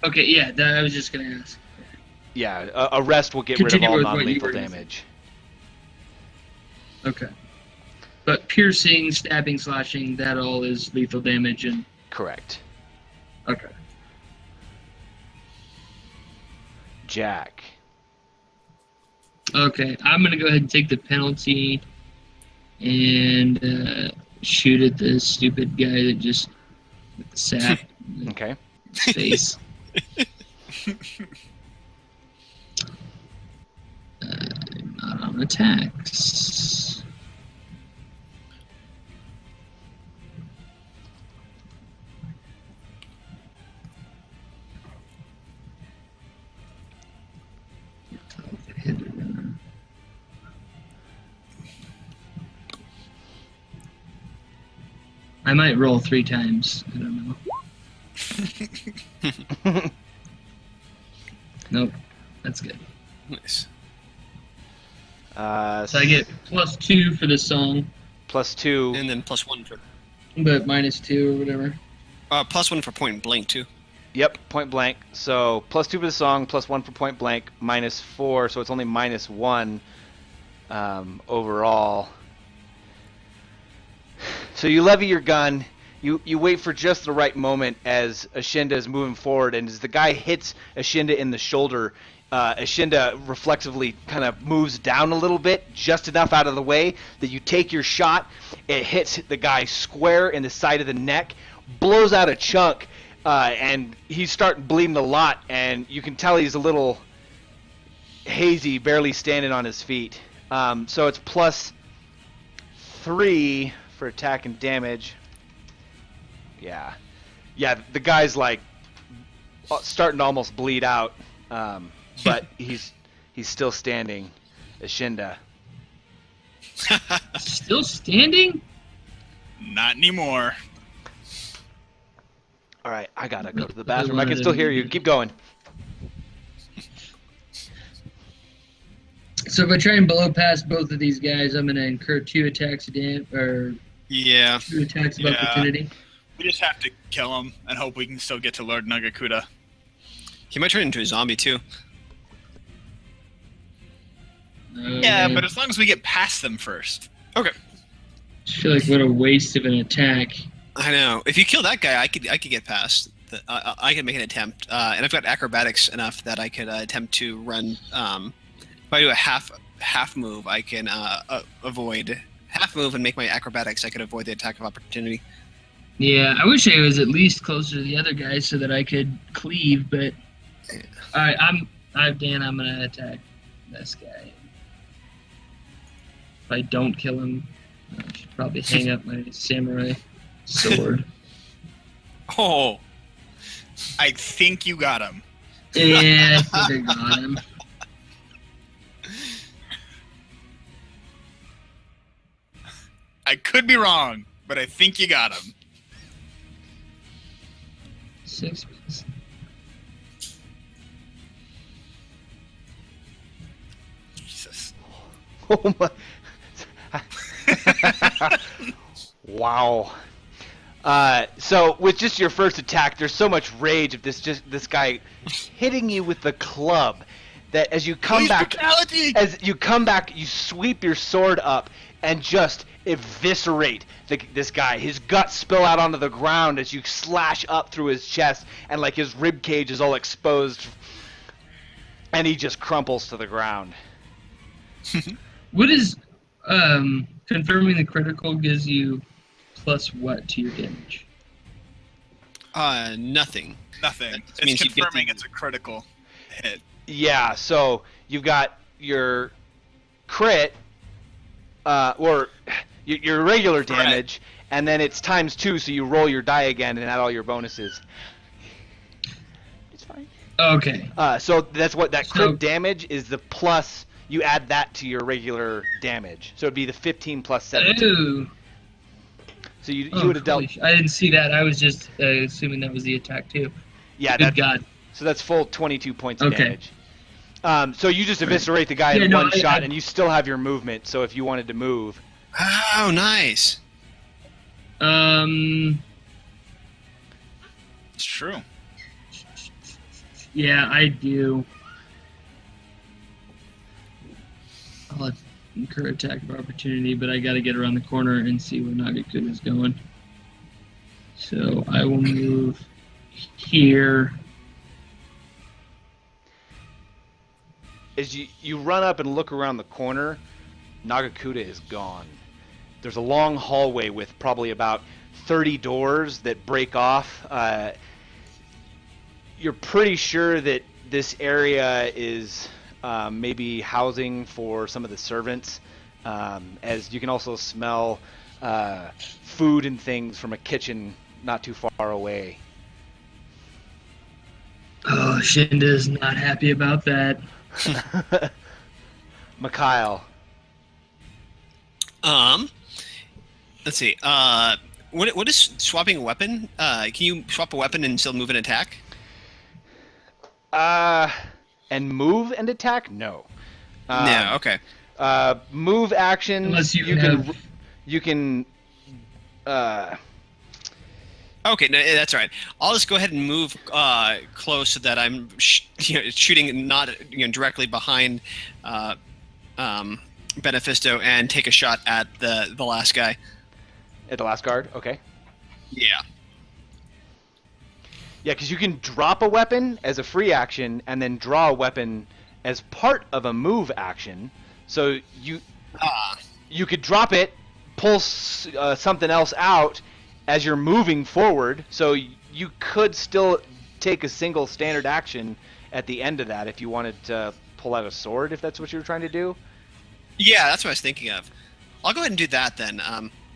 Okay, yeah, I was just gonna ask. Yeah, a rest will get Continue rid with of all what you non-lethal were gonna say. damage. Okay. But piercing, stabbing, slashing, that all is lethal damage and... Correct. Okay. Jack. Okay, I'm gonna go ahead and take the penalty and shoot at the stupid guy that just... with the sap in Okay. his face. Not on attacks. I might roll 3 times. I don't know. Nope. That's good. Nice. So I get +2 for this song, +2. And then +1 for but -2 or whatever. +1 for point blank too. Yep, point blank. So +2 for the song, +1 for point blank, -4. So it's only -1 overall. So you levy your gun. You wait for just the right moment as Ashinda is moving forward, and as the guy hits Ashinda in the shoulder, Ashinda reflexively kind of moves down a little bit, just enough out of the way that you take your shot. It hits the guy square in the side of the neck, blows out a chunk, and he's starting bleeding a lot, and you can tell he's a little hazy, barely standing on his feet. So it's +3 for attack and damage. Yeah, the guy's like starting to almost bleed out, but he's still standing. Ashinda. Still standing? Not anymore. All right, I gotta go to the bathroom. I can still hear you. Keep going. So if I try and blow past both of these guys, I'm gonna incur 2 attacks of Yeah. 2 attacks of Yeah. opportunity. We just have to kill him and hope we can still get to Lord Nagakuda. He might turn into a zombie too. Yeah, but as long as we get past them first. Okay. I feel like what a waste of an attack. I know. If you kill that guy, I could get past. I could make an attempt, and I've got acrobatics enough that I could attempt to run. If I do a half move, I can avoid half move and make my acrobatics. I could avoid the attack of opportunity. Yeah, I wish I was at least closer to the other guy so that I could cleave, but... Alright, Dan, I'm gonna attack this guy. If I don't kill him, I should probably hang up my samurai sword. Oh, I think you got him. Yeah, I think I got him. I could be wrong, but I think you got him. 6 minutes. Jesus. Oh my! Wow. So with just your first attack, there's so much rage of this guy hitting you with the club that as you come Police back, brutality! you sweep your sword up. and just eviscerate this guy. His guts spill out onto the ground as you slash up through his chest, and like his rib cage is all exposed, and he just crumples to the ground. What is confirming the critical gives you plus what to your damage? Nothing. Nothing. That It's means you get confirming the- it's a critical hit. Yeah, so you've got your crit, or your regular damage, and then it's times 2, so you roll your die again and add all your bonuses. It's fine. Okay. So that's what that crit So- damage is, the plus, you add that to your regular damage. So it'd be the 15 plus 17. Ooh. So you Oh, would have dealt, I didn't see that. I was just assuming that was the attack too. yeah, Good that, God. so that's full 22 points of Okay. damage. So you just eviscerate the guy Yeah, in no, one I- shot, and you still have your movement, so if you wanted to move. Oh, nice. It's true. Yeah, I do. I'll incur attack of opportunity, but I got to get around the corner and see where Nagakuna is going. So I will move here. As you run up and look around the corner, Nagakuta is gone. There's a long hallway with probably about 30 doors that break off. You're pretty sure that this area is maybe housing for some of the servants, as you can also smell food and things from a kitchen not too far away. Oh, Shinda's not happy about that. Mikhail. Let's see. What is swapping a weapon? Can you swap a weapon and still move and attack? And move and attack? No. No. Okay. Move actions. Unless you can. Okay, no, that's all right. I'll just go ahead and move close so that I'm shooting not directly behind Benefisto and take a shot at the last guy. At the last guard? Okay. Yeah. Yeah, because you can drop a weapon as a free action and then draw a weapon as part of a move action. So you could drop it, pull something else out as you're moving forward. So you could still take a single standard action at the end of that if you wanted to pull out a sword, if that's what you were trying to do. Yeah, that's what I was thinking of. I'll go ahead and do that then,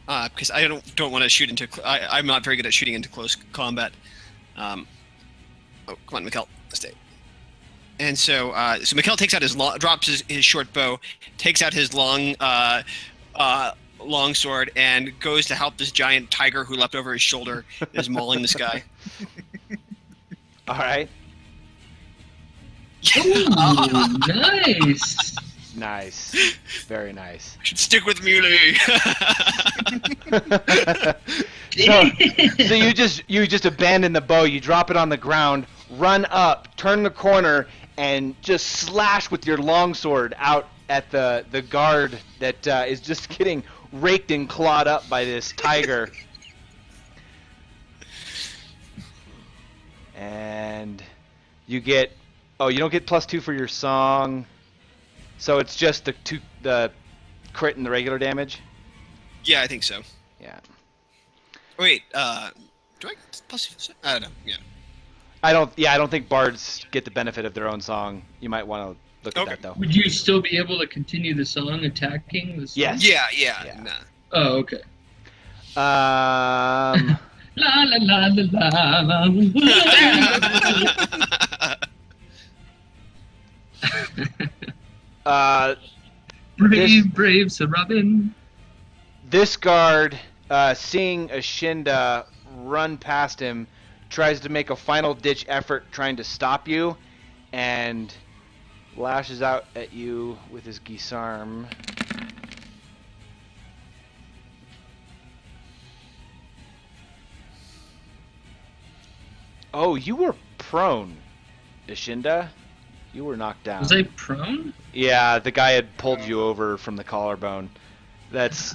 because I don't want to shoot into. I'm not very good at shooting into close combat. Oh, come on, Mikhail, stay. And so Mikhail takes out drops his short bow, takes out his long sword, and goes to help this giant tiger who leapt over his shoulder and is mauling this guy. All right. Ooh, nice. Nice. Very nice. Should stick with melee. So you just abandon the bow, you drop it on the ground, run up, turn the corner, and just slash with your longsword out at the guard that is just getting raked and clawed up by this tiger. And you get, you don't get +2 for your song, so it's just the crit and the regular damage. Yeah, I think so. Yeah. Wait, do I get plus? I don't know. Yeah. I don't think bards get the benefit of their own song. You might want to look at Okay. that though. Would you still be able to continue the song attacking the song? Yes. Yeah. Yeah. Nah. Oh, okay. Um, La la la la la la. Brave Sir Robin. this guard, seeing Ashinda run past him, tries to make a final ditch effort trying to stop you, and lashes out at you with his Gisarm. Oh, you were prone, Ashinda. You were knocked down. Was I prone? Yeah, the guy had pulled you over from the collarbone. That's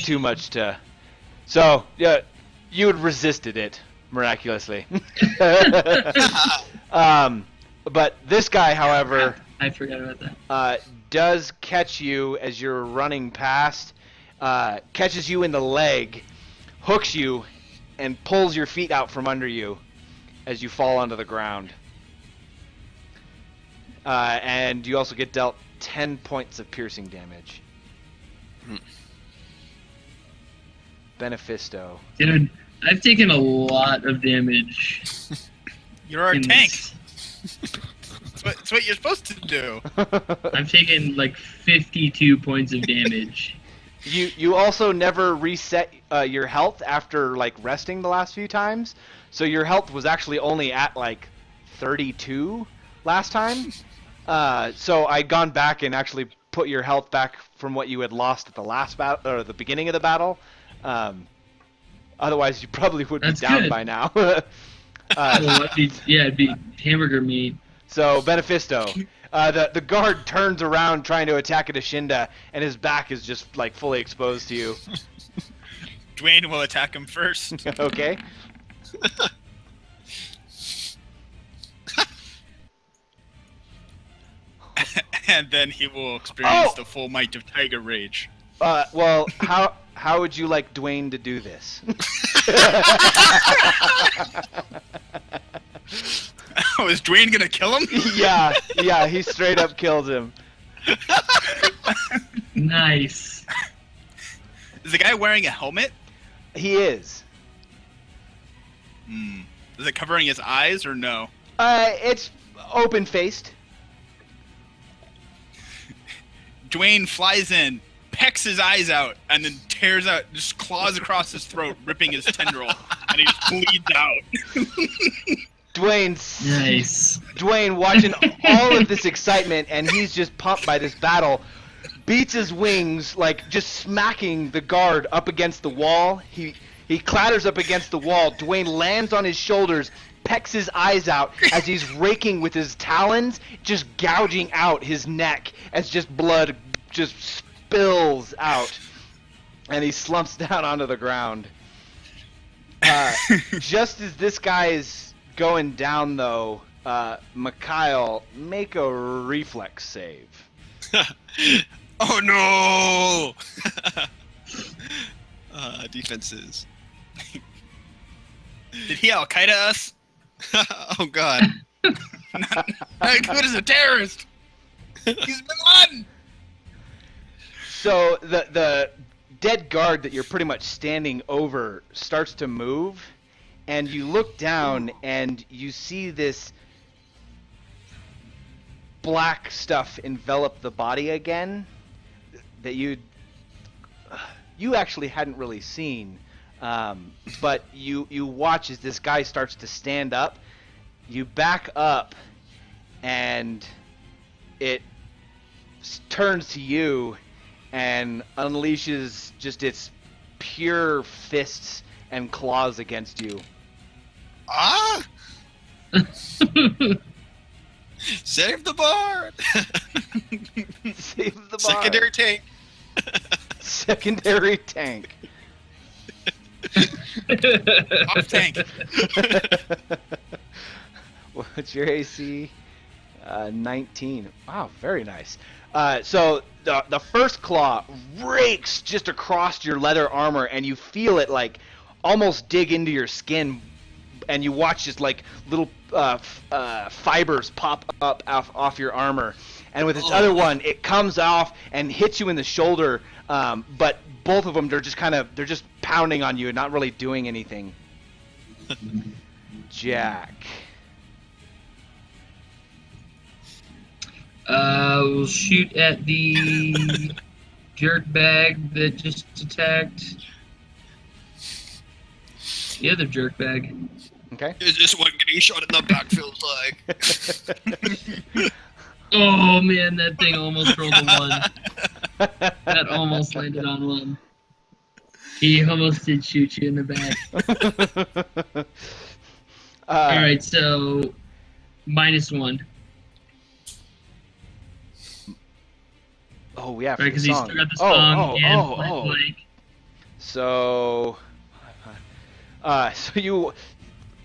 too much to. So yeah, you had resisted it miraculously. But this guy, however, I forgot about that. does catch you as you're running past. Catches you in the leg, hooks you, and pulls your feet out from under you as you fall onto the ground. And you also get dealt 10 points of piercing damage. Benefisto. Dude, I've taken a lot of damage. You're our in tank. this. That's what you're supposed to do. I've taken like 52 points of damage. You also never reset your health after like resting the last few times, so your health was actually only at like 32 last time. So I'd gone back and actually put your health back from what you had lost at the last battle or the beginning of the battle. Otherwise, you probably would That's be down good. by now. Well, it'd be hamburger meat. So Benefisto, the guard turns around trying to attack Adashinda, and his back is just like fully exposed to you. Dwayne will attack him first. Okay. And then he will experience Oh! the full might of Tiger Rage. Well, how would you like Dwayne to do this? Oh, is Dwayne gonna kill him? Yeah, he straight up kills him. Nice. Is the guy wearing a helmet? He is. Is it covering his eyes or no? It's open-faced. Dwayne flies in, pecks his eyes out, and then tears out, just claws across his throat, ripping his tendril, and he just bleeds out. Dwayne watching all of this excitement, and he's just pumped by this battle, beats his wings, like just smacking the guard up against the wall. He clatters up against the wall. Dwayne lands on his shoulders, pecks his eyes out as he's raking with his talons, just gouging out his neck as just blood just spills out, and he slumps down onto the ground. Just as this guy is going down, though, Mikhail, make a reflex save. Oh no! Defenses. Did he Al Qaeda us? Oh god. Not good as a terrorist. He's Bin Laden. So the dead guard that you're pretty much standing over starts to move, and you look down and you see this black stuff envelop the body again that you actually hadn't really seen. But you watch as this guy starts to stand up. You back up, and it turns to you and unleashes just its pure fists and claws against you. Ah! Save the bard! Save the bar. Secondary tank. Secondary tank. Off tank. What's your AC? 19. Wow, very nice. So the first claw rakes just across your leather armor, and you feel it like almost dig into your skin, and you watch just like little fibers pop up off your armor. And with its other one, it comes off and hits you in the shoulder, but both of them, they're just pounding on you and not really doing anything. Jack. We'll shoot at the jerk bag that just attacked the other jerk bag. Okay. Is this what getting shot in the back feels like? Oh man, that thing almost rolled a 1. That almost landed on 1. He almost did shoot you in the back. Alright, so -1. Oh yeah, right? for the Because he's song. still got the Oh, song and oh, Point oh. Blank. So,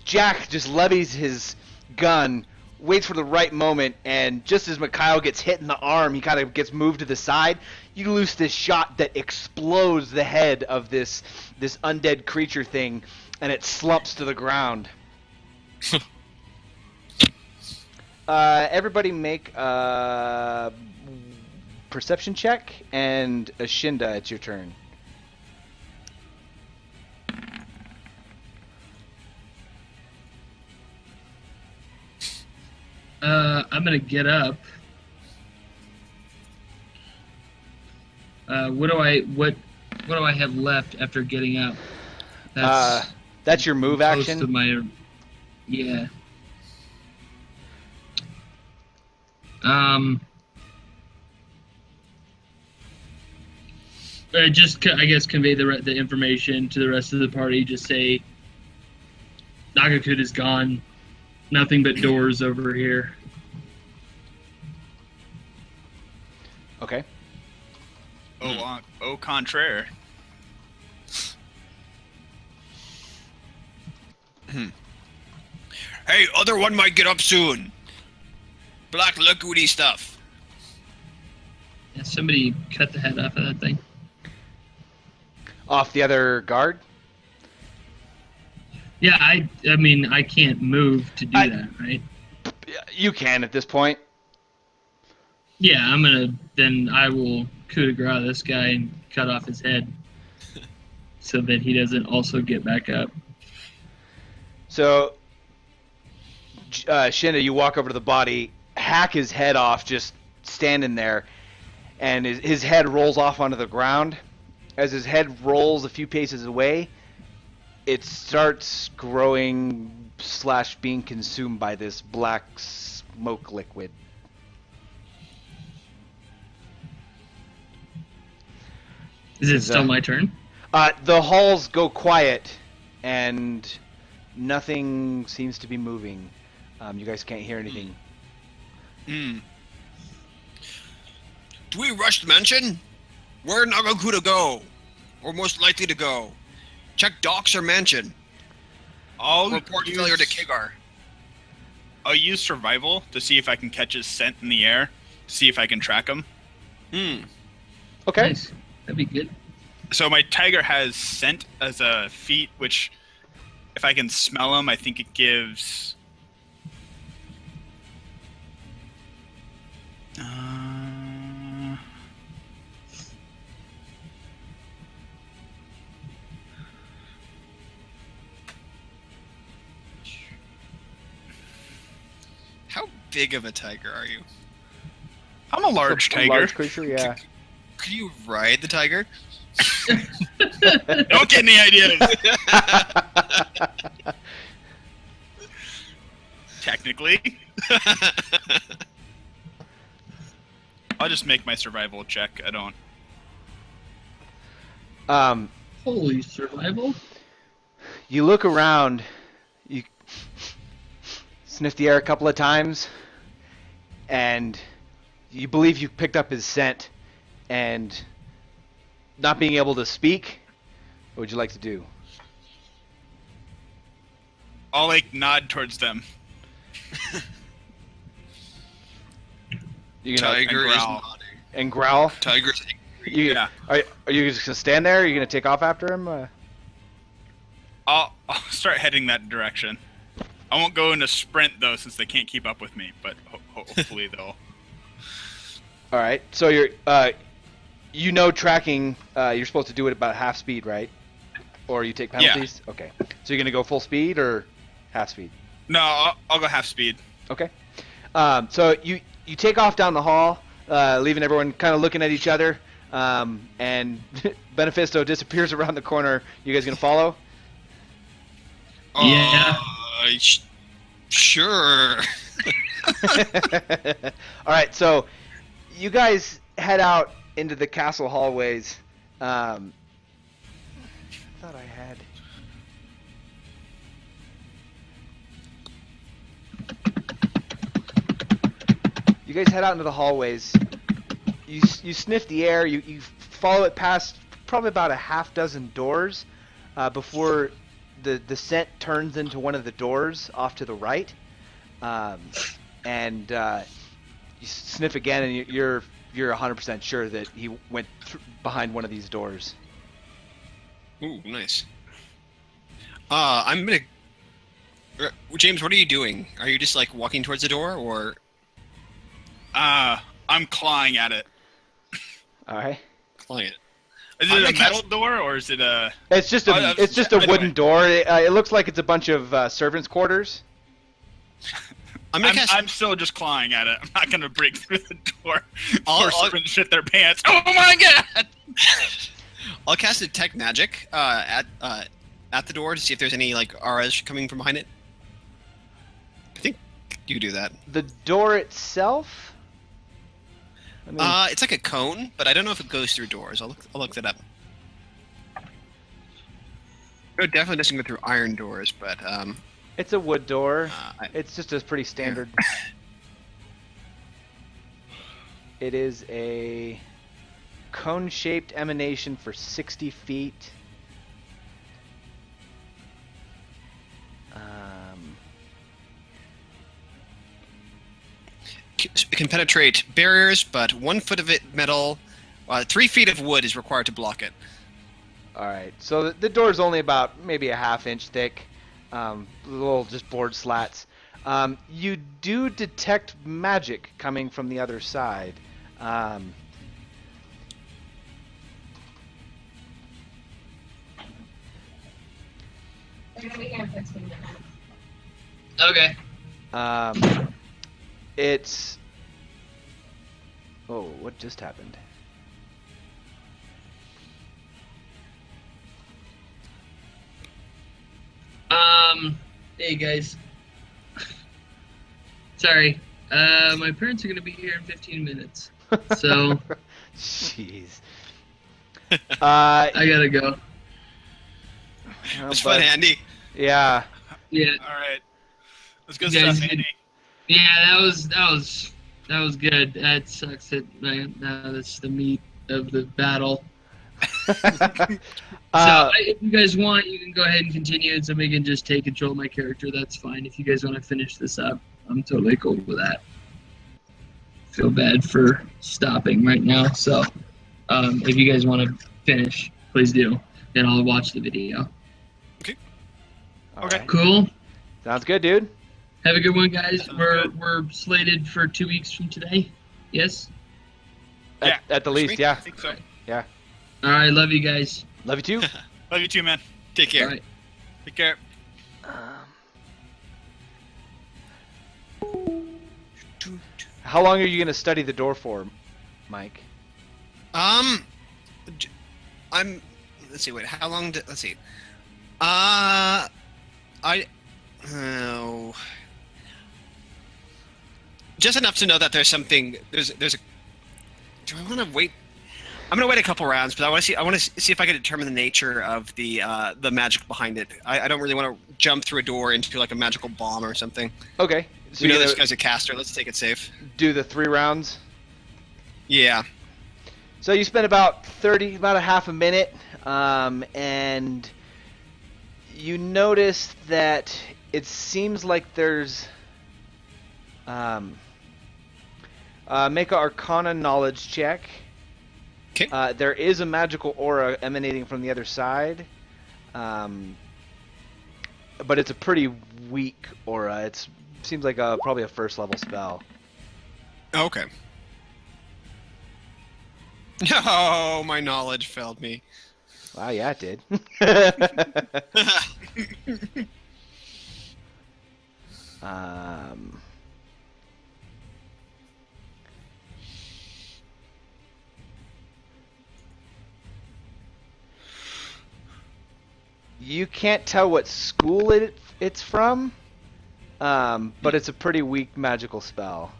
Jack just levies his gun, waits for the right moment, and just as Mikhail gets hit in the arm, he kind of gets moved to the side. You loose this shot that explodes the head of this undead creature thing, and it slumps to the ground. Everybody make a perception check, and Ashinda, it's your turn. I'm gonna get up. What do I have left after getting up? That's your move close action. to my, yeah. Just I guess convey the information to the rest of the party. Just say Nagakut is gone. Nothing but doors over here. Okay. Au contraire. Hey, other one might get up soon. Black liquidy stuff. Yeah, somebody cut the head off of that thing. Off the other guard. Yeah, I mean, I can't move to do that, right? You can at this point. Yeah, then I will coup de grace this guy and cut off his head so that he doesn't also get back up. So, Shinda, you walk over to the body, hack his head off, just standing there, and his head rolls off onto the ground. As his head rolls a few paces away, it starts growing / being consumed by this black smoke liquid. Is it still my turn? The halls go quiet, and nothing seems to be moving. You guys can't hear anything. Do we rush the mansion? Where Nagakuta go? Or most likely to go? Check docks or mansion. I'll Report failure to Kigar. I'll use survival to see if I can catch his scent in the air, to see if I can track him. Okay. Nice. That'd be good. So my tiger has scent as a feat, which if I can smell him, I think it gives... How big of a tiger are you? I'm a large A tiger. large creature, yeah. Could you ride the tiger? Don't get any ideas. Technically. I'll just make my survival check. I don't. Holy survival. You look around, you sniff the air a couple of times, and you believe you picked up his scent, and not being able to speak, what would you like to do? I'll like nod towards them. You gonna Tiger is growl. nodding. and growl? Tiger's angry. You, Yeah. Are you just gonna stand there? Or are you gonna take off after him? I'll start heading that direction. I won't go in a sprint though, since they can't keep up with me. But hopefully they'll. All right. So you're, tracking. You're supposed to do it about half speed, right? Or you take penalties. Yeah. Okay. So you're gonna go full speed or half speed? No, I'll go half speed. Okay. So you take off down the hall, leaving everyone kind of looking at each other, and Benefisto disappears around the corner. You guys gonna follow? Yeah. Sure. All right. So you guys head out into the castle hallways. I thought I had. You guys head out into the hallways. you sniff the air. You follow it past probably about a half dozen doors before the scent turns into one of the doors off to the right, and you sniff again, and you're 100% sure that he went behind one of these doors. Ooh, nice. I'm gonna. James, what are you doing? Are you just like walking towards the door, or? I'm clawing at it. All right. Clawing it. Is it a metal door or is it a? It's just a wooden door. It looks like it's a bunch of servants' quarters. I'm still just clawing at it. I'm not gonna break through the door or servants shit their pants. Oh my god! I'll cast detect magic at the door to see if there's any like auras coming from behind it. I think you could do that. The door itself. I mean, It's like a cone, but I don't know if it goes through doors. I'll look that up. It definitely doesn't go through iron doors, but it's a wood door. It's just a pretty standard. It is a cone-shaped emanation for 60 feet. It can penetrate barriers, but 1 foot of it metal, 3 feet of wood is required to block it. All right, so the door is only about maybe a half-inch thick, little just board slats. You do detect magic coming from the other side. They're gonna be here in 15 minutes. Okay. It's... Oh, what just happened? Hey guys. Sorry. My parents are gonna be here in 15 minutes. So Jeez. I gotta go. It's fun, Andy. Yeah. Yeah. All right. Let's go You guys stuff, did- Andy. Yeah, that was good. That sucks that that's the meat of the battle. If you guys want, you can go ahead and continue, and somebody can just take control of my character. That's fine. If you guys want to finish this up, I'm totally cool with that. Feel bad for stopping right now. So, if you guys want to finish, please do. Then I'll watch the video. All Okay. right. Cool. Sounds good, dude. Have a good one, guys. Sounds We're good. we're slated for 2 weeks from today. Yes. At the least, I yeah. think so. All right. Love you guys. Love you too. Love you too, man. Take care. All right. Take care. How long are you gonna study the door for, Mike? I'm. Let's see. Wait. How long? Let's see. Oh. Just enough to know that there's something. There's a. Do I want to wait? I'm gonna wait a couple rounds, but I want to see if I can determine the nature of the magic behind it. I don't really want to jump through a door into like a magical bomb or something. Okay. So We know you're this gonna guy's a caster. Let's take it safe. do the 3 rounds. Yeah. So you spend about a half a minute, and you notice that it seems like there's make a Arcana knowledge check. Okay. There is a magical aura emanating from the other side, but it's a pretty weak aura. It seems like probably a first level spell. Okay. No, my knowledge failed me. Wow, yeah, it did. um, you can't tell what school it's from, but it's a pretty weak magical spell.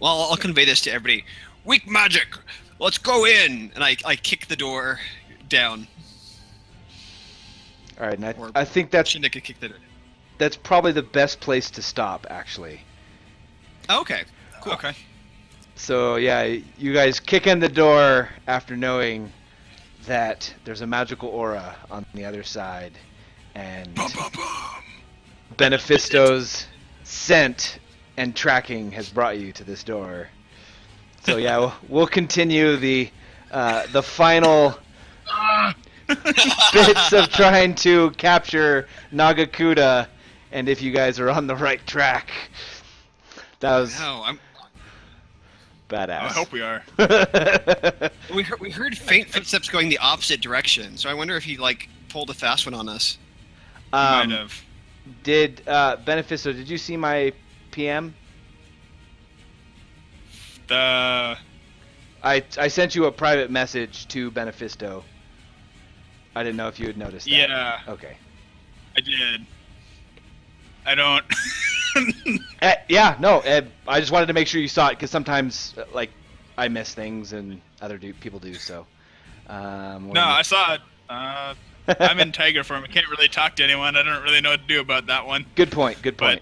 Well, I'll convey this to everybody. Weak magic! Let's go in! And I kick the door down. All right, and Or- I think that's Shouldn't I kick the door? probably the best place to stop, actually. Oh, okay. Cool. Okay. So yeah, you guys kick in the door after knowing that there's a magical aura on the other side, and Benefisto's scent and tracking has brought you to this door. So yeah, we'll continue the final bits of trying to capture Nagakuta, and if you guys are on the right track. That was No, badass. I hope we are. we heard faint footsteps going the opposite direction, so I wonder if he like pulled a fast one on us. Might have. Did Benefisto? Did you see my PM? The I sent you a private message to Benefisto. I didn't know if you had noticed that. Yeah, Okay. I did. I don't. Yeah, no. I just wanted to make sure you saw it because sometimes, like, I miss things and other people do. So. No, I saw it. I'm in Tiger form. I can't really talk to anyone. I don't really know what to do about that one. Good point. Good point.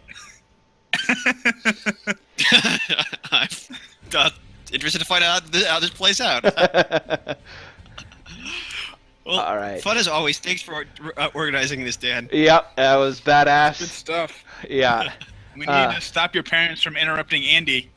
I'm interested to find out how this plays out. Well, All right. fun as always. Thanks for organizing this, Dan. Yep, that was Good badass. stuff. Yeah. We need to stop your parents from interrupting Andy.